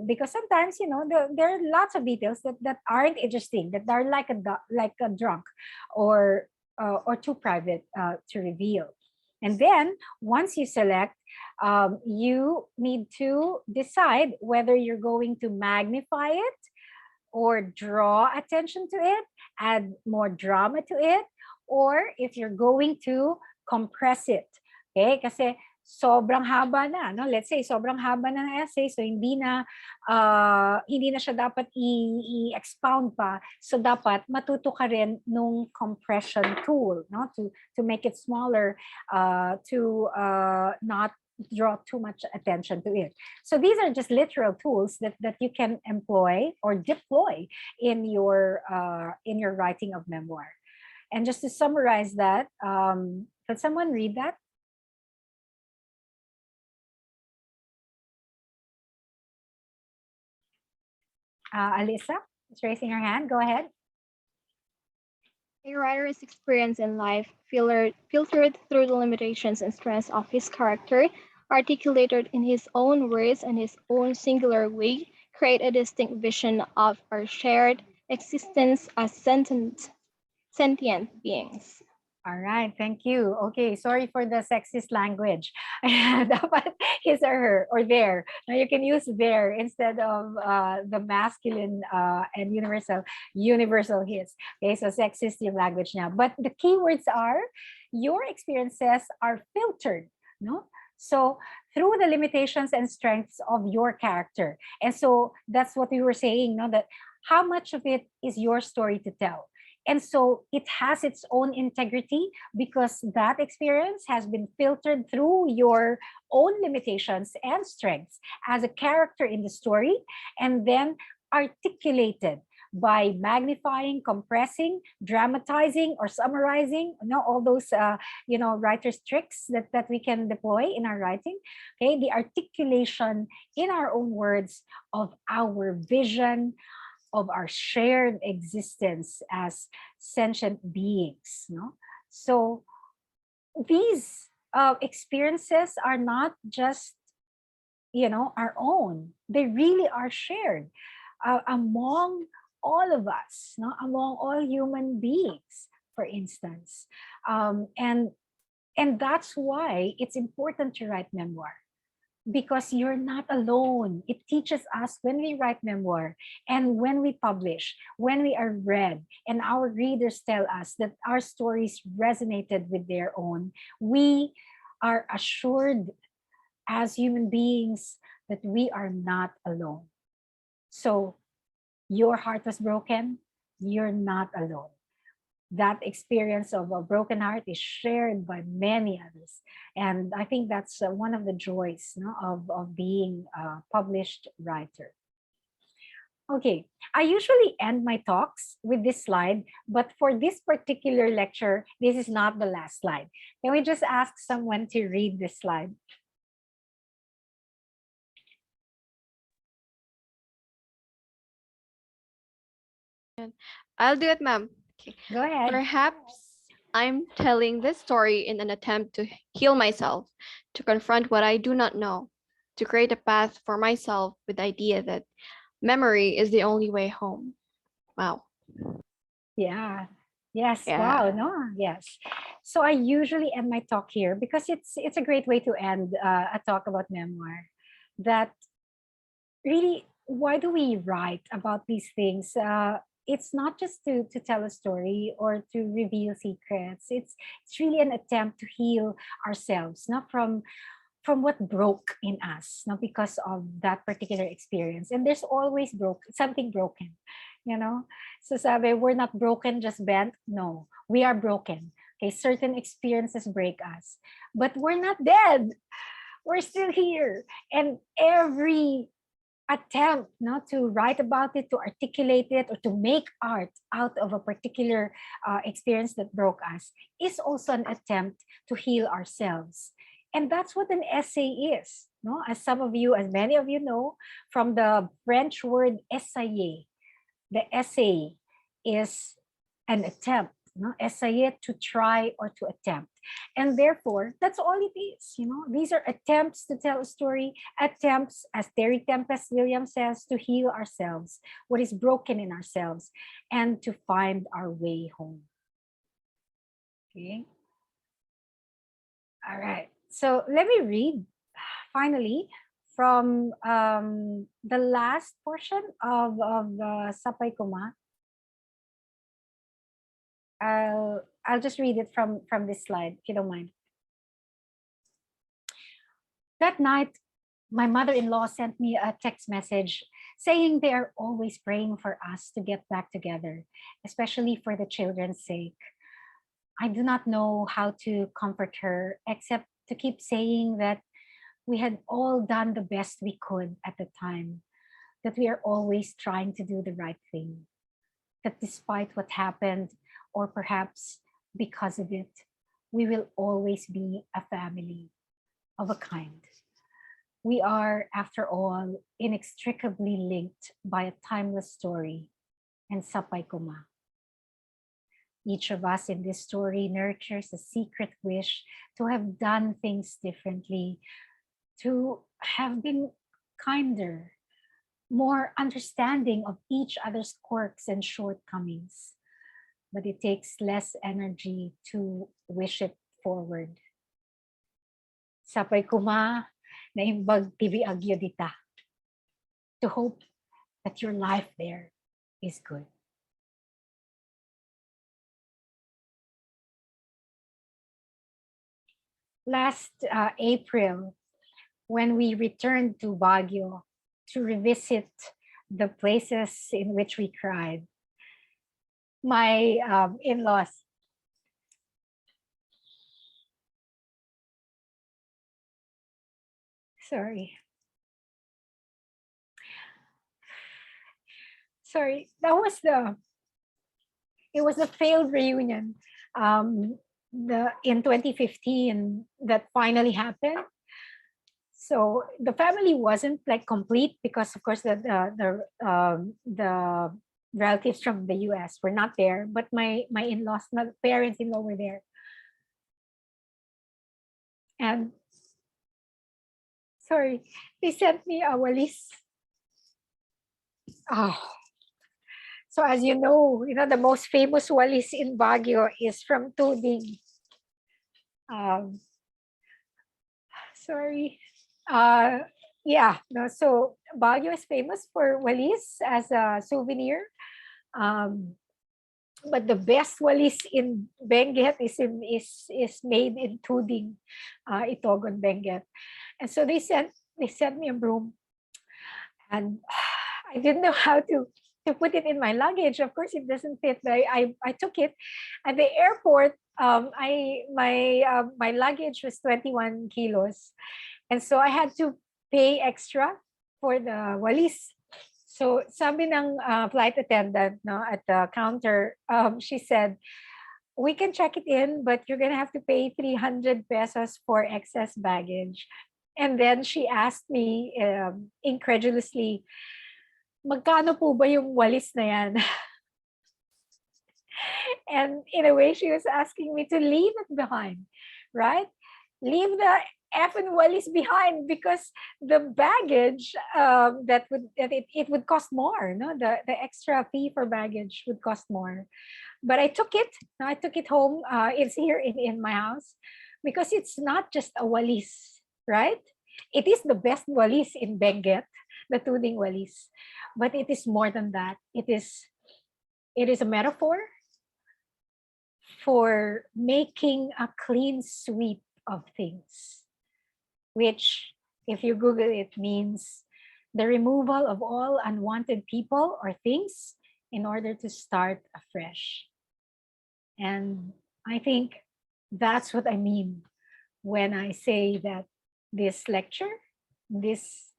Because sometimes, you know, there are lots of details that aren't interesting, that are like a drunk or too private to reveal. And then once you select, you need to decide whether you're going to magnify it or draw attention to it, add more drama to it, or if you're going to compress it. Okay? Kasi sobrang haba na, no? Let's say sobrang haba na ng essay, so hindi na siya dapat i-expound pa. So dapat matuto ka rin nung compression tool, no? To make it smaller, to not draw too much attention to it. So these are just literal tools that you can employ or deploy in your writing of memoir. And just to summarize that, could someone read that? Alyssa is raising her hand. Go ahead. A writer's experience in life, filtered through the limitations and strengths of his character, articulated in his own words and his own singular way, create a distinct vision of our shared existence as sentient beings. All right, thank you. Okay, sorry for the sexist language. Dapat his or her or their. Now you can use their instead of the masculine and universal his. Okay, so sexist yung language now. But the keywords are your experiences are filtered, no? So through the limitations and strengths of your character. And so that's what we were saying, no? That how much of it is your story to tell? And so it has its own integrity because that experience has been filtered through your own limitations and strengths as a character in the story, and then articulated by magnifying, compressing, dramatizing, or summarizing, you know, all those, writer's tricks that we can deploy in our writing. Okay, the articulation in our own words of our vision, of our shared existence as sentient beings. No? So these experiences are not just, our own. They really are shared among all of us, no? Among all human beings, for instance. And that's why it's important to write memoir. Because you're not alone. It teaches us when we write memoir and when we publish, when we are read, and our readers tell us that our stories resonated with their own, we are assured as human beings that we are not alone. So your heart was broken, you're not alone. That experience of a broken heart is shared by many others. And I think that's one of the joys, no, of being a published writer. Okay, I usually end my talks with this slide, but for this particular lecture, this is not the last slide. Can we just ask someone to read this slide? I'll do it, ma'am. Okay. Go ahead. Perhaps I'm telling this story in an attempt to heal myself, to confront what I do not know, to create a path for myself with the idea that memory is the only way home. Wow. Yeah. Yes. Yeah. Wow. No. Yes. So I usually end my talk here because it's a great way to end a talk about memoir. That really, why do we write about these things? It's not just to tell a story or to reveal secrets. It's really an attempt to heal ourselves, not from what broke in us, not because of that particular experience. And there's always something broken, you know. So sabi, we're not broken, just bent. No, we are broken. Okay, certain experiences break us, but we're not dead. We're still here, and every attempt not to write about it, to articulate it, or to make art out of a particular experience that broke us is also an attempt to heal ourselves. And that's what an essay is. No? As many of you know, from the French word essayer, the essay is an attempt. No? Essayer, to try or to attempt. And therefore, that's all it is. These are attempts to tell a story, attempts, as Terry Tempest Williams says, to heal ourselves, what is broken in ourselves, and to find our way home. Okay. All right. So let me read finally from the last portion of Sapay Koma. I'll just read it from this slide, if you don't mind. That night, my mother-in-law sent me a text message saying they are always praying for us to get back together, especially for the children's sake. I do not know how to comfort her except to keep saying that we had all done the best we could at the time, that we are always trying to do the right thing, that despite what happened, or perhaps because of it, we will always be a family of a kind. We are, after all, inextricably linked by a timeless story and Sapay Koma. Each of us in this story nurtures a secret wish to have done things differently, to have been kinder, more understanding of each other's quirks and shortcomings. But it takes less energy to wish it forward. Sapay Koma, naimbag tibi agyo dita. To hope that your life there is good. Last April, when we returned to Baguio to revisit the places in which we cried, my in-laws sorry, it was a failed reunion in 2015 that finally happened. So the family wasn't like complete because, of course, the relatives from the US were not there, but my in-laws, my parents-in-law were there. And sorry, they sent me a walis. Oh. So as you know, the most famous walis in Baguio is from Tuding. Sorry. Yeah, no, so Baguio is famous for walis as a souvenir. But the best walis in Benguet is made in Tuding, Itogon, Benguet. And so they sent me a broom, and I didn't know how to to put it in my luggage. Of course, it doesn't fit. But I took it at the airport. My luggage was 21 kilos, and so I had to pay extra for the walis. So sabi ng flight attendant, no, at the counter, she said, we can check it in, but you're gonna have to pay 300 pesos for excess baggage. And then she asked me incredulously, magkano po ba yung walis na yan? And in a way, she was asking me to leave it behind, right? Leave the effing walis behind, because the baggage it would cost more. No, the extra fee for baggage would cost more. But I took it. No, I took it home. It's here in my house, because it's not just a walis, right? It is the best walis in Benguet, the tuding walis, but it is more than that. It is a metaphor for making a clean sweep of things, which, if you Google it, means the removal of all unwanted people or things in order to start afresh. And I think that's what I mean when I say that this lecture, this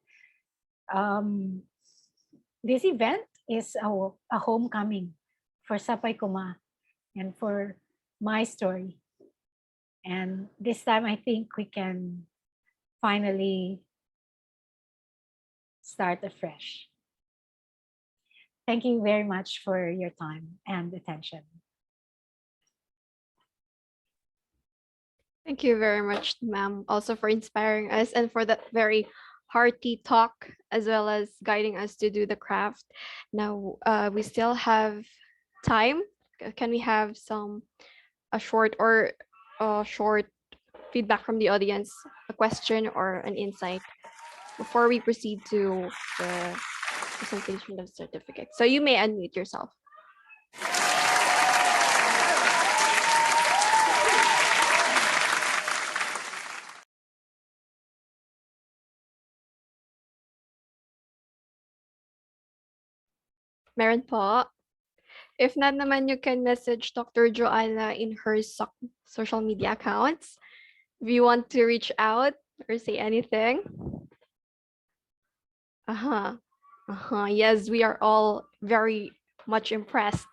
event is a homecoming for Sapay Koma and for my story. And this time, I think we can finally start afresh. Thank you very much for your time and attention. Thank you very much, ma'am, also for inspiring us and for that very hearty talk, as well as guiding us to do the craft. Now, we still have time. Can we have a short feedback from the audience, a question or an insight before we proceed to the presentation of certificates? So you may unmute yourself. Meron po. If not naman, you can message Dr. Jhoanna in her social media accounts. If you want to reach out or say anything. Yes, we are all very much impressed.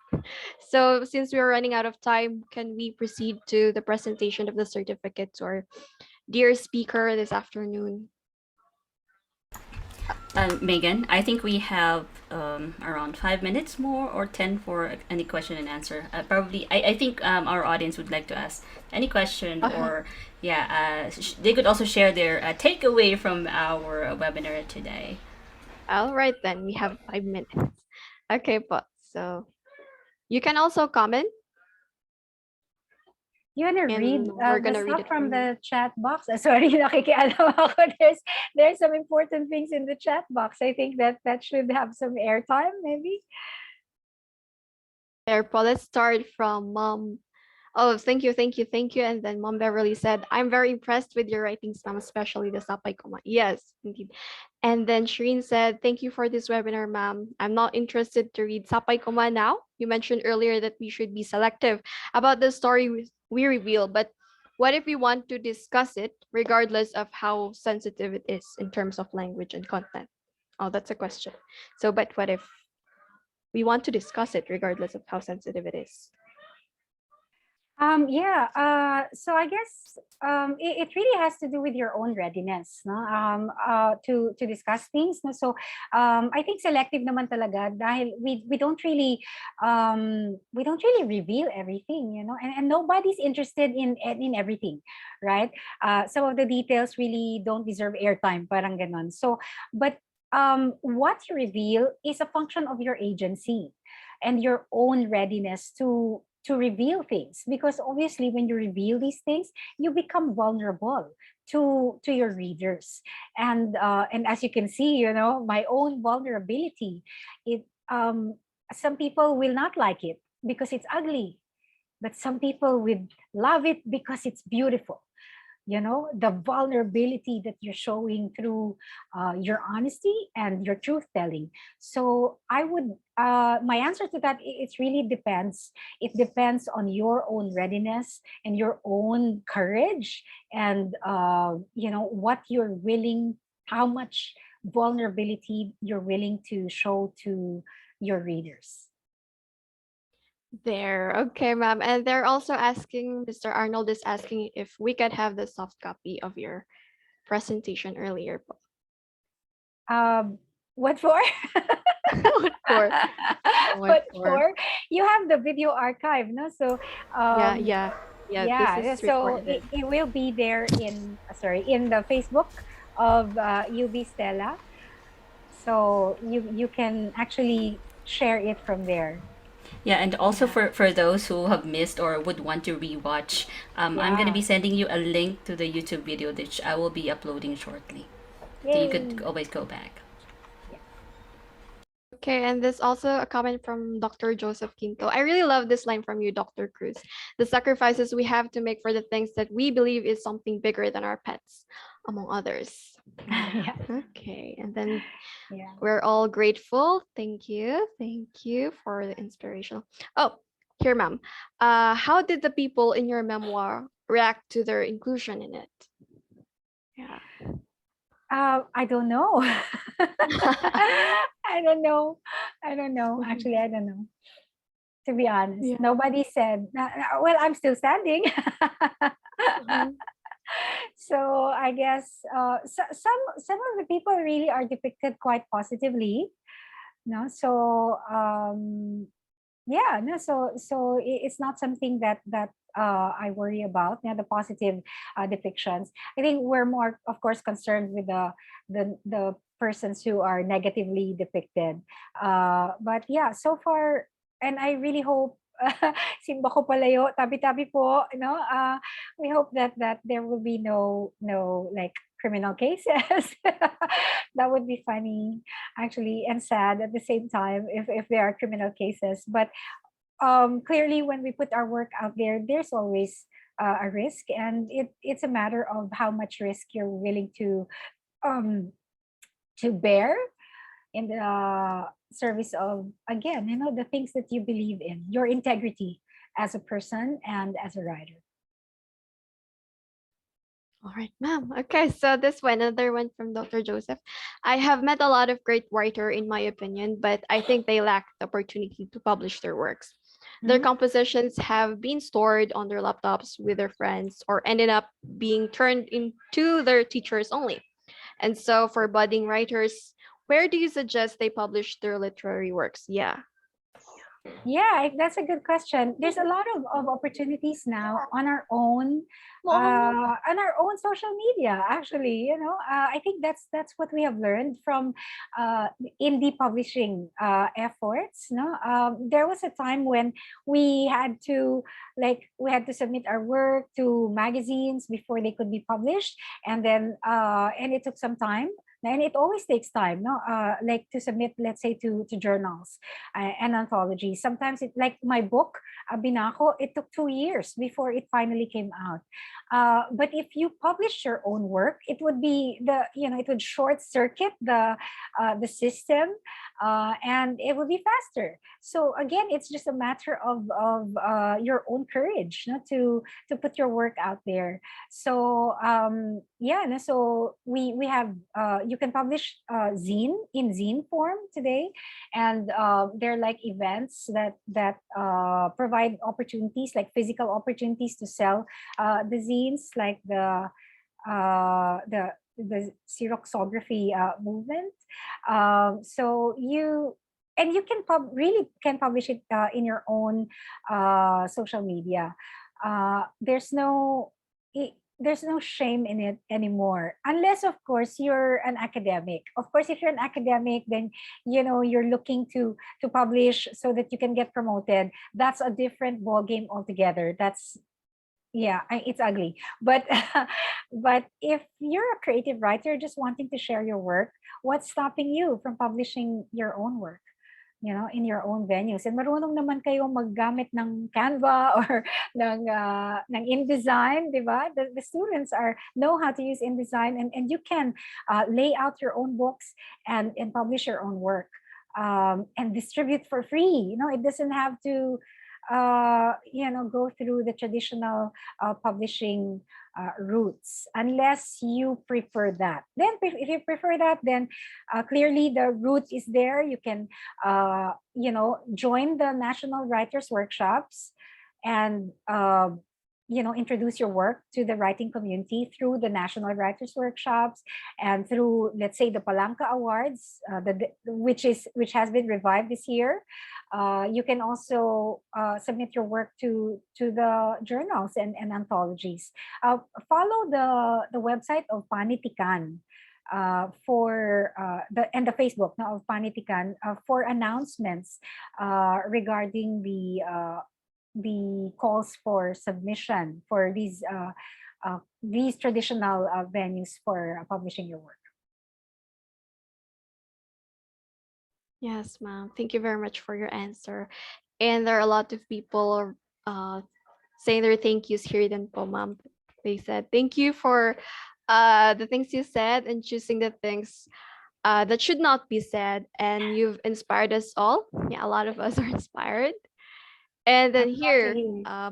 So since we are running out of time, can we proceed to the presentation of the certificates, or dear speaker this afternoon? Megan, I think we have around 5 minutes more or 10 for any question and answer. I think our audience would like to ask any question, or they could also share their takeaway from our webinar today. All right, then we have 5 minutes. Okay, but so you can also comment. You want to read we're the gonna read stuff it from from the chat box? Sorry, nakikialam ako. There's some important things in the chat box. I think that should have some airtime, maybe. There, Paul, let's start from Mom. Oh, thank you. And then Mom Beverly said, I'm very impressed with your writings, ma'am, especially the Sapay Koma. Yes, indeed. And then Shireen said, thank you for this webinar, ma'am. I'm not interested to read Sapay Koma now. You mentioned earlier that we should be selective about the story we reveal, but what if we want to discuss it regardless of how sensitive it is in terms of language and content? Oh, that's a question. So, but what if we want to discuss it regardless of how sensitive it is? So I guess it really has to do with your own readiness, no? To discuss things, no? So I think selective naman talaga, dahil we don't really reveal everything, you know, and nobody's interested in everything, right? Some of the details really don't deserve airtime, parang ganon. So, but what you reveal is a function of your agency and your own readiness to reveal things, because obviously when you reveal these things, you become vulnerable to your readers, and as you can see, you know, my own vulnerability, some people will not like it because it's ugly, but some people would love it because it's beautiful. the vulnerability that you're showing through your honesty and your truth telling. So I would, my answer to that, it really depends. It depends on your own readiness and your own courage, and what you're willing, how much vulnerability you're willing to show to your readers. There. Okay, ma'am. And they're also asking, Mr. Arnold is asking if we could have the soft copy of your presentation earlier. What for? What for? What for? You have the video archive, no? So Yeah. yeah, This is so recorded. it will be there in the Facebook of UV Stella. So you can actually share it from there. Yeah, and also Yeah. for those who have missed or would want to rewatch, I'm gonna be Yeah. sending you a link to the YouTube video that I will be uploading shortly. So you could Yay. always go back. Okay, and there's also a comment from Dr. Joseph Quinto. I really love this line from you, Dr. Cruz. The sacrifices we have to make for the things that we believe is something bigger than our pets, among others. Yeah. Okay, and then Yeah. we're all grateful. Thank you. Thank you for the inspirational. Oh, here, ma'am. How did the people in your memoir react to their inclusion in it? Yeah. I don't know. I don't know. I don't know. Actually, I don't know. To be honest, Yeah. nobody said. Well, I'm still standing. Mhm. So I guess some of the people really are depicted quite positively. No, so yeah, no, so it's not something that I worry about. Yeah, the positive depictions. I think we're more, of course, concerned with the persons who are negatively depicted. But yeah, so far, and I really hope. Simba ko palayo, tabi-tabi po, we hope that there will be no like criminal cases. That would be funny, actually, and sad at the same time if there are criminal cases. But clearly, when we put our work out there, there's always a risk, and it's a matter of how much risk you're willing um, to bear in the service of, again, the things that you believe in, your integrity as a person and as a writer. All right, ma'am. Okay, so this one, another one from Dr. Joseph. I have met a lot of great writer, in my opinion, but I think they lack the opportunity to publish their works. Their Mhm. compositions have been stored on their laptops with their friends or ended up being turned into their teachers only. And so for budding writers, where do you suggest they publish their literary works? Yeah. Yeah, that's a good question. There's a lot of opportunities now on our own social media. Actually, I think that's what we have learned from indie publishing efforts. No, there was a time when we had to submit our work to magazines before they could be published, and then and it took some time. And it always takes time, no? Like to submit, let's say, to journals and anthologies. Sometimes it, like my book, Binako, it took 2 years before it finally came out. But if you publish your own work, it would be it would short circuit the system, and it would be faster. So again, it's just a matter of your own courage, no, to put your work out there. So yeah, no, so we have you can publish zine in zine form today, and they're like events that provide opportunities, like physical opportunities to sell the zines, like the xeroxography movement. So you can really can publish it in your own social media. There's there's no shame in it anymore, unless of course you're an academic. Of course, if you're an academic, then you're looking to publish so that you can get promoted. That's a different ball game altogether. That's, yeah, it's ugly. But but if you're a creative writer just wanting to share your work, what's stopping you from publishing your own work? in your own venues. And marunong naman kayo maggamit ng Canva or ng InDesign, di ba? The students know how to use InDesign, and you can lay out your own books and publish your own work and distribute for free. It doesn't have to go through the traditional publishing routes, unless you prefer that. Then if you prefer that, then clearly the route is there. You can join the National Writers Workshops and introduce your work to the writing community through the National Writers Workshops and through, let's say, the Palanca Awards, which has been revived this year. You can also submit your work to the journals and anthologies. Follow the website of Panitikan for the Facebook of Panitikan for announcements regarding the calls for submission for these traditional venues for publishing your work. Yes, ma'am. Thank you very much for your answer. And there are a lot of people saying their thank yous here then po, ma'am. They said, thank you for the things you said and choosing the things that should not be said. And you've inspired us all. Yeah, a lot of us are inspired. And then here,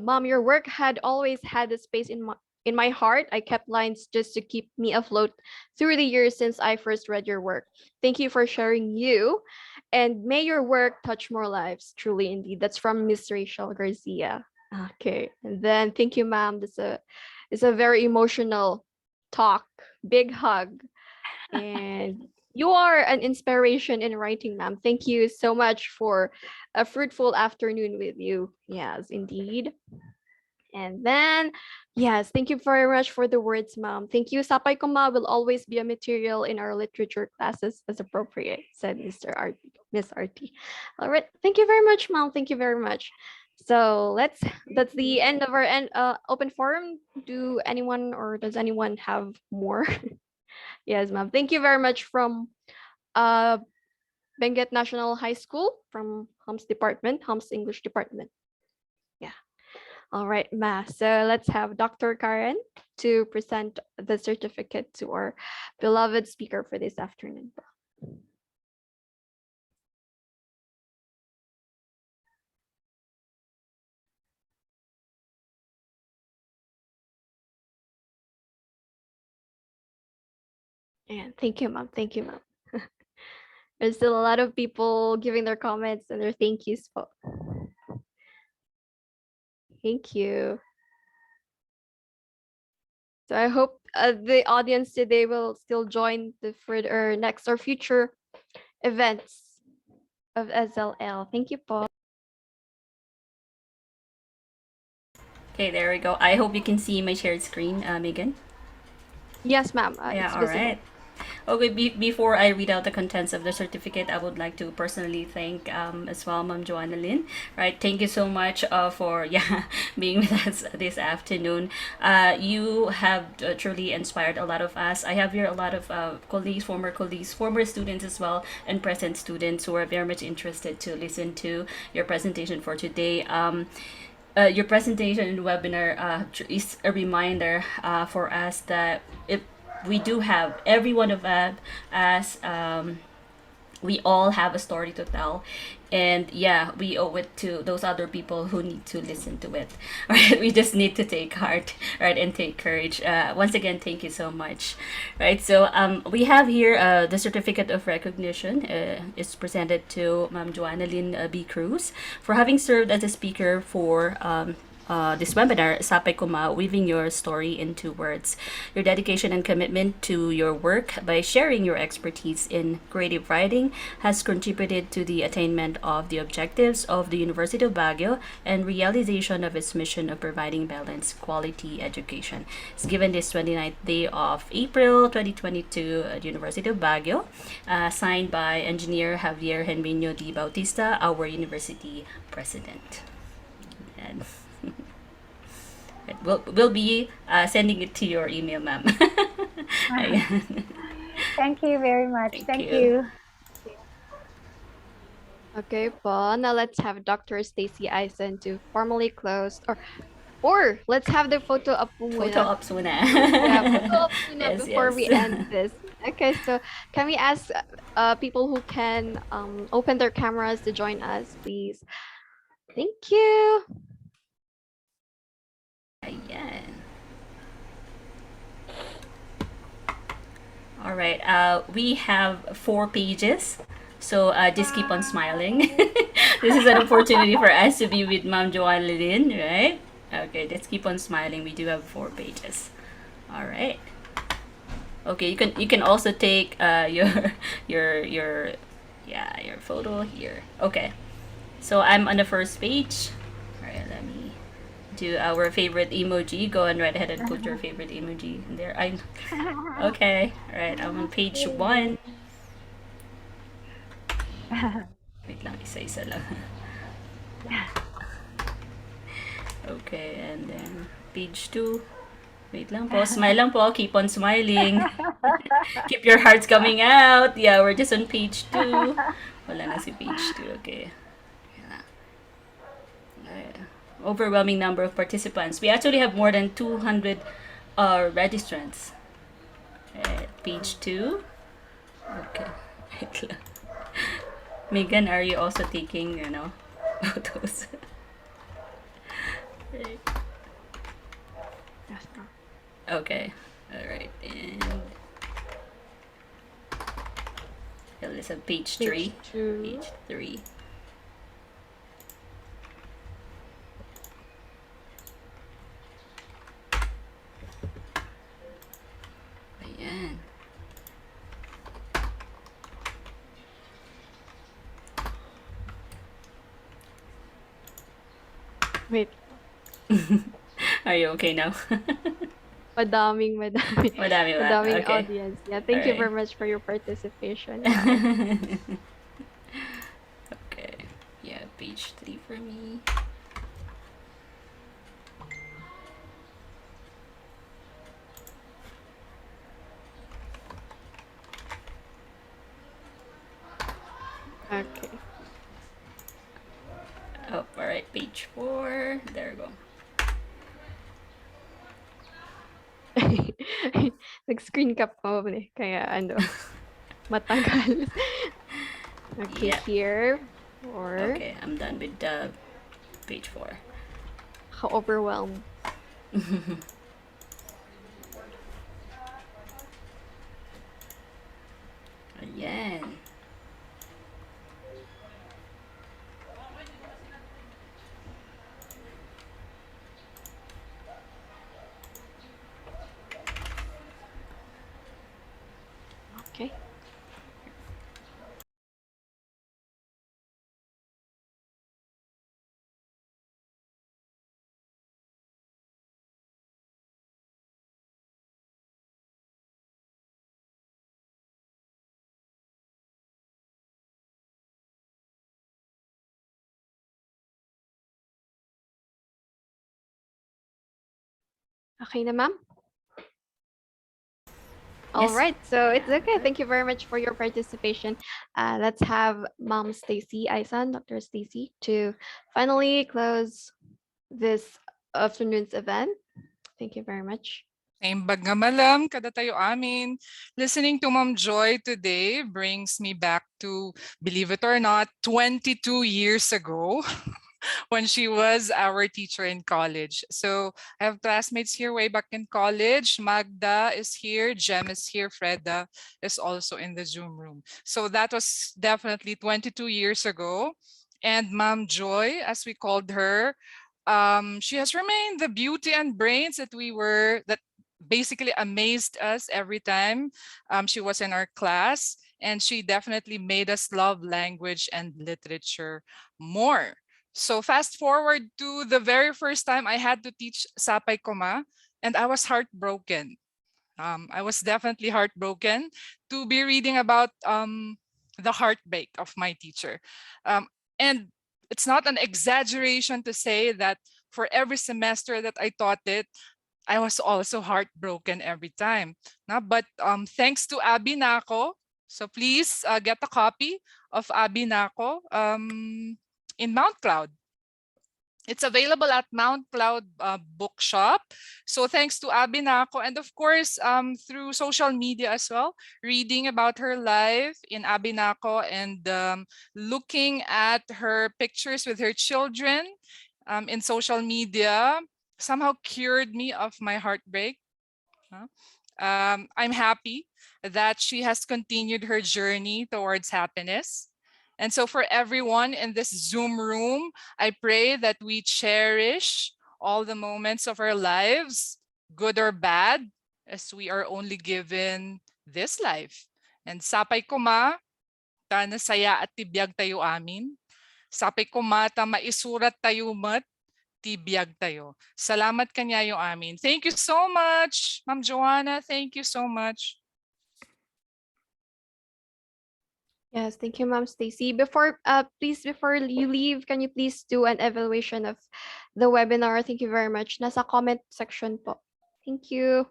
mom, your work had always had a space in my heart. I kept lines just to keep me afloat through the years since I first read your work. Thank you for sharing you. And may your work touch more lives. Truly, indeed. That's from Miss Rachel Garcia. Okay. And then thank you, ma'am. It's a very emotional talk. Big hug. And you are an inspiration in writing, ma'am. Thank you so much for a fruitful afternoon with you. Yes, indeed. And then, yes, thank you very much for the words, ma'am. Thank you. Sapay Koma will always be a material in our literature classes as appropriate, said Miss Artie. All right. Thank you very much, ma'am. Thank you very much. So that's the end of our open forum. Does anyone have more? Yes, ma'am. Thank you very much from Benguet National High School, from Hum's English Department. Yeah. All right, ma. So let's have Dr. Karen to present the certificate to our beloved speaker for this afternoon. And thank you, ma'am. Thank you, ma'am. There's still a lot of people giving their comments and their thank yous. Thank you. So I hope the audience today will still join the further next or future events of SLL. Thank you, Paul. Okay, there we go. I hope you can see my shared screen, Megan. Yes, ma'am. Yeah, all right. Okay, before I read out the contents of the certificate, I would like to personally thank as well Ma'am Jhoanna Lynn. Right, thank you so much for being with us this afternoon. You have truly inspired a lot of us. I have here a lot of colleagues, former students as well, and present students who are very much interested to listen to your presentation for today. Your presentation and webinar is a reminder for us that we do have, every one of us, as we all have a story to tell, and we owe it to those other people who need to listen to it. Right, we just need to take heart, right, and take courage. Once again, thank you so much. Right, so we have here the certificate of recognition is presented to Ma'am Jhoanna Lynn B. Cruz for having served as a speaker for this webinar, Sapay Koma, Weaving Your Story into Words. Your dedication and commitment to your work by sharing your expertise in creative writing has contributed to the attainment of the objectives of the University of Baguio and realization of its mission of providing balanced quality education. It's given this 29th day of April 2022 at University of Baguio, signed by Engineer Javier Henriño D. Bautista, our university president. And we'll be sending it to your email, ma'am. Thank you very much. Thank you. Okay po. Now let's have Dr. Stacy Eisen to formally close, or let's have the photo up po Photo muna. ops muna. Yeah, photo up muna Yes, before yes. we end this. Okay, so can we ask people who can open their cameras to join us, please? Thank you. Ayan. All right. We have 4 pages. So just keep on smiling. This is an opportunity for us to be with Ma'am Jhoanna Lynn, right? Okay, just keep on smiling. We do have 4 pages. All right. Okay, you can also take your photo here. Okay. So I'm on the first page. All right, let me do our favorite emoji. Go on right ahead and put your favorite emoji in there. Okay. All right, I'm on page 1. Wait lang, isa-isa lang. Okay, and then page 2. Wait lang po, smile lang po. Keep on smiling. Keep your hearts coming out. Yeah, we're just on page 2. Wala na si page 2. Okay. Alright. Overwhelming number of participants. We actually have more than 200 registrants. Page 2. Okay. Wait lang. Megan, are you also taking, photos? Okay. Alright. And let's have page 3. Page 2. Page 3. Ayan. Wait, Are you okay now? madaming Madami ba? madaming Okay. audience. Yeah, thank you very Alright. much for your participation. Okay. Yeah, page 3 for me. Okay. Oh, alright, page 4. There we go. Nag-screen cap pa ako eh. Kaya matagal. Okay, Yeah. here. Or Okay, I'm done with page 4. overwhelmed. Ayan. Okay. Okay na, ma'am? All Yes. right, so it's okay. Thank you very much for your participation. Let's have Mom Stacy Aisan, Dr. Stacy, to finally close this afternoon's event. Thank you very much. Naimbag nga malam, kada tayo amin. Listening to Mom Joy today brings me back to, believe it or not, 22 years ago when she was our teacher in college. So I have classmates here way back in college. Magda is here, Jem is here, Freda is also in the Zoom room. So that was definitely 22 years ago. And Mom Joy, as we called her, she has remained the beauty and brains that basically amazed us every time she was in our class, and she definitely made us love language and literature more. So fast forward to the very first time I had to teach Sapay Koma, and I was heartbroken. I was definitely heartbroken to be reading about the heartbreak of my teacher. And it's not an exaggeration to say that for every semester that I taught it, I was also heartbroken every time. But thanks to Abby Nako, So please get a copy of Abi Nako in Mount Cloud. It's available at Mount Cloud Bookshop. So thanks to Abi Nako, and of course through social media as well, reading about her life in Abi Nako and looking at her pictures with her children in social media somehow cured me of my heartbreak. I'm happy that she has continued her journey towards happiness. And so for everyone in this Zoom room, I pray that we cherish all the moments of our lives, good or bad, as we are only given this life. And Sapay Koma, ta nasaya at tibiyag tayo amin. Sapay Koma, ta maisurat tayo mat, tibiyag tayo. Salamat kanyayo amin. Thank you so much, Ma'am Jhoanna. Thank you so much. Yes, thank you, Ma'am Stacy. Before you leave, can you please do an evaluation of the webinar? Thank you very much. Nasa comment section po. Thank you.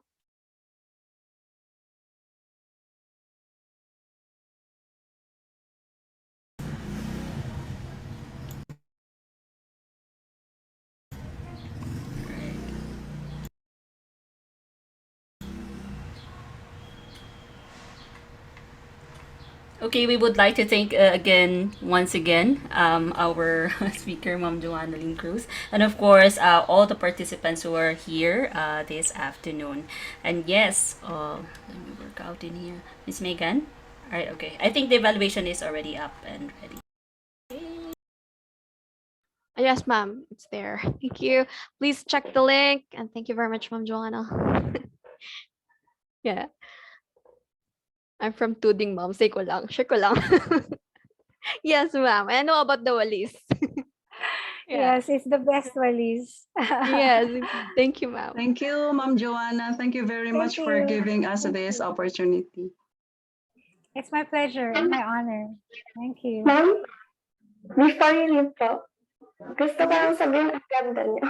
Okay, we would like to thank once again, our speaker, Ma'am Jhoanna Lynn Cruz, and of course, all the participants who are here this afternoon. And yes, let me work out in here. Miss Megan? All right, okay. I think the evaluation is already up and ready. Yes, ma'am, it's there. Thank you. Please check the link, and thank you very much, Ma'am Jhoanna. Yeah. I'm from Tuding, ma'am. Say ko lang. Share ko lang. Yes, ma'am. I know about the walis. Yeah. Yes, it's the best walis. Yes. Thank you, ma'am. Thank you, Ma'am Jhoanna. Thank you very much for you. giving us Thank this you. opportunity. It's my pleasure and my honor. Thank you. Ma'am, before you leave po, gusto ko lang sabihin ang ganda niyo.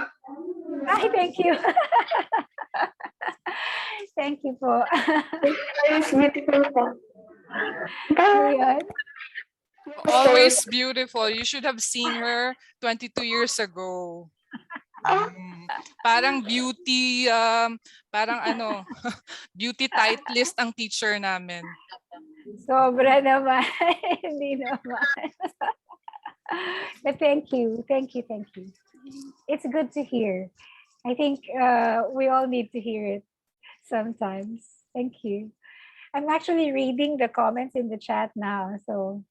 Ay, thank you. Thank you po. It's beautiful po. Ayun. Always beautiful. You should have seen her 22 years ago. Parang beauty, parang ano, beauty tight list ang teacher namin. Sobra naman. Hindi naman. But thank you. Thank you. Thank you. It's good to hear. I think we all need to hear it sometimes. Thank you. I'm actually reading the comments in the chat now. So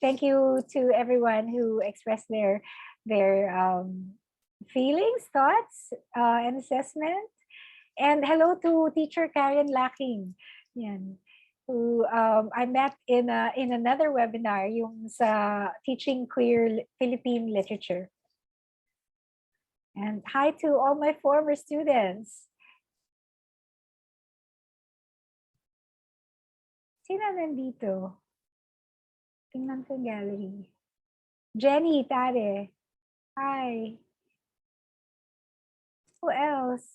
thank you to everyone who expressed their feelings, thoughts, and assessment. And hello to teacher Karen Laking, yan, who I met in another webinar, yung sa teaching queer Philippine literature. And hi to all my former students. Sino nandito? Tingnan ko yung gallery. Jenny, Tare. Hi. Who else?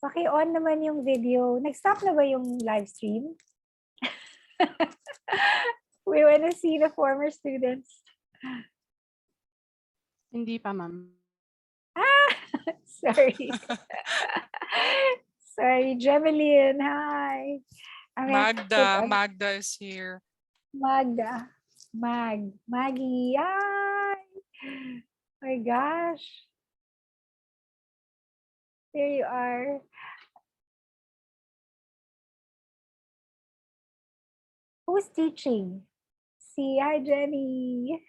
Paki-on naman yung video. Nag-stop na ba yung live stream? We want to see the former students. Hindi pa, ma'am. Ah, sorry. Sorry, Jemeline. Hi. Magda is here. Maggie. Hi. Oh my gosh. There you are. Who's teaching? Hi, Jenny.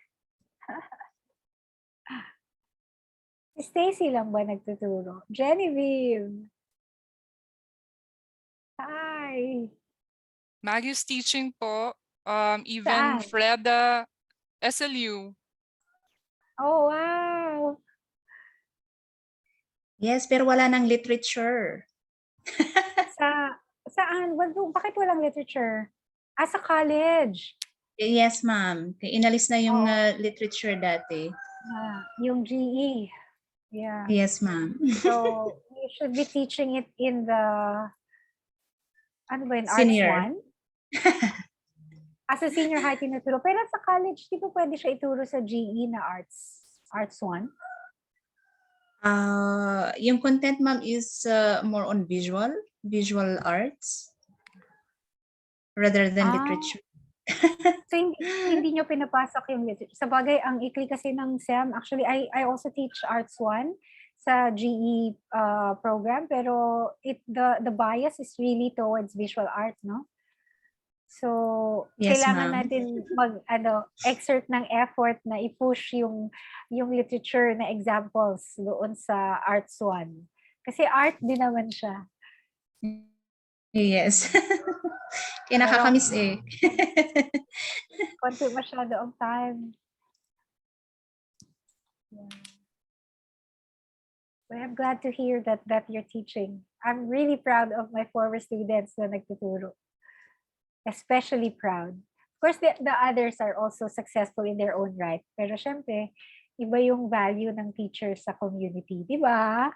Si Stacy lang ba nagtuturo? Genevieve. Hi. Maggie's teaching po. Saan? Even Freda, SLU. Oh, wow. Yes, pero wala ng literature. Saan? Bakit walang literature? Sa college. Yes, ma'am. Inalis na yung literature dati. Yung GE. Yeah. Yes, ma'am. So, you should be teaching it in the, ano ba yun, Senior. Arts 1? As a senior high, tinuturo. Pero sa college, di ba pwede siya ituro sa GE na Arts 1? Yung content, ma'am, is more on visual arts rather than literature. So hindi nyo pinapasok yung literature. Sa bagay, ang ikli kasi ng SEM, actually, I also teach Arts 1 sa GE program, pero the bias is really towards visual art, no? So, Yes, kailangan ma'am. natin exert ng effort na i-push yung literature na examples doon sa Arts 1. Kasi art din naman siya. Yes. Kaya nakakamiss eh. Konti masyado ang time. Yeah. Well, I'm glad to hear that you're teaching. I'm really proud of my former students na nagtuturo. Especially proud. Of course, the others are also successful in their own right. Pero syempre, iba yung value ng teacher sa community, di ba?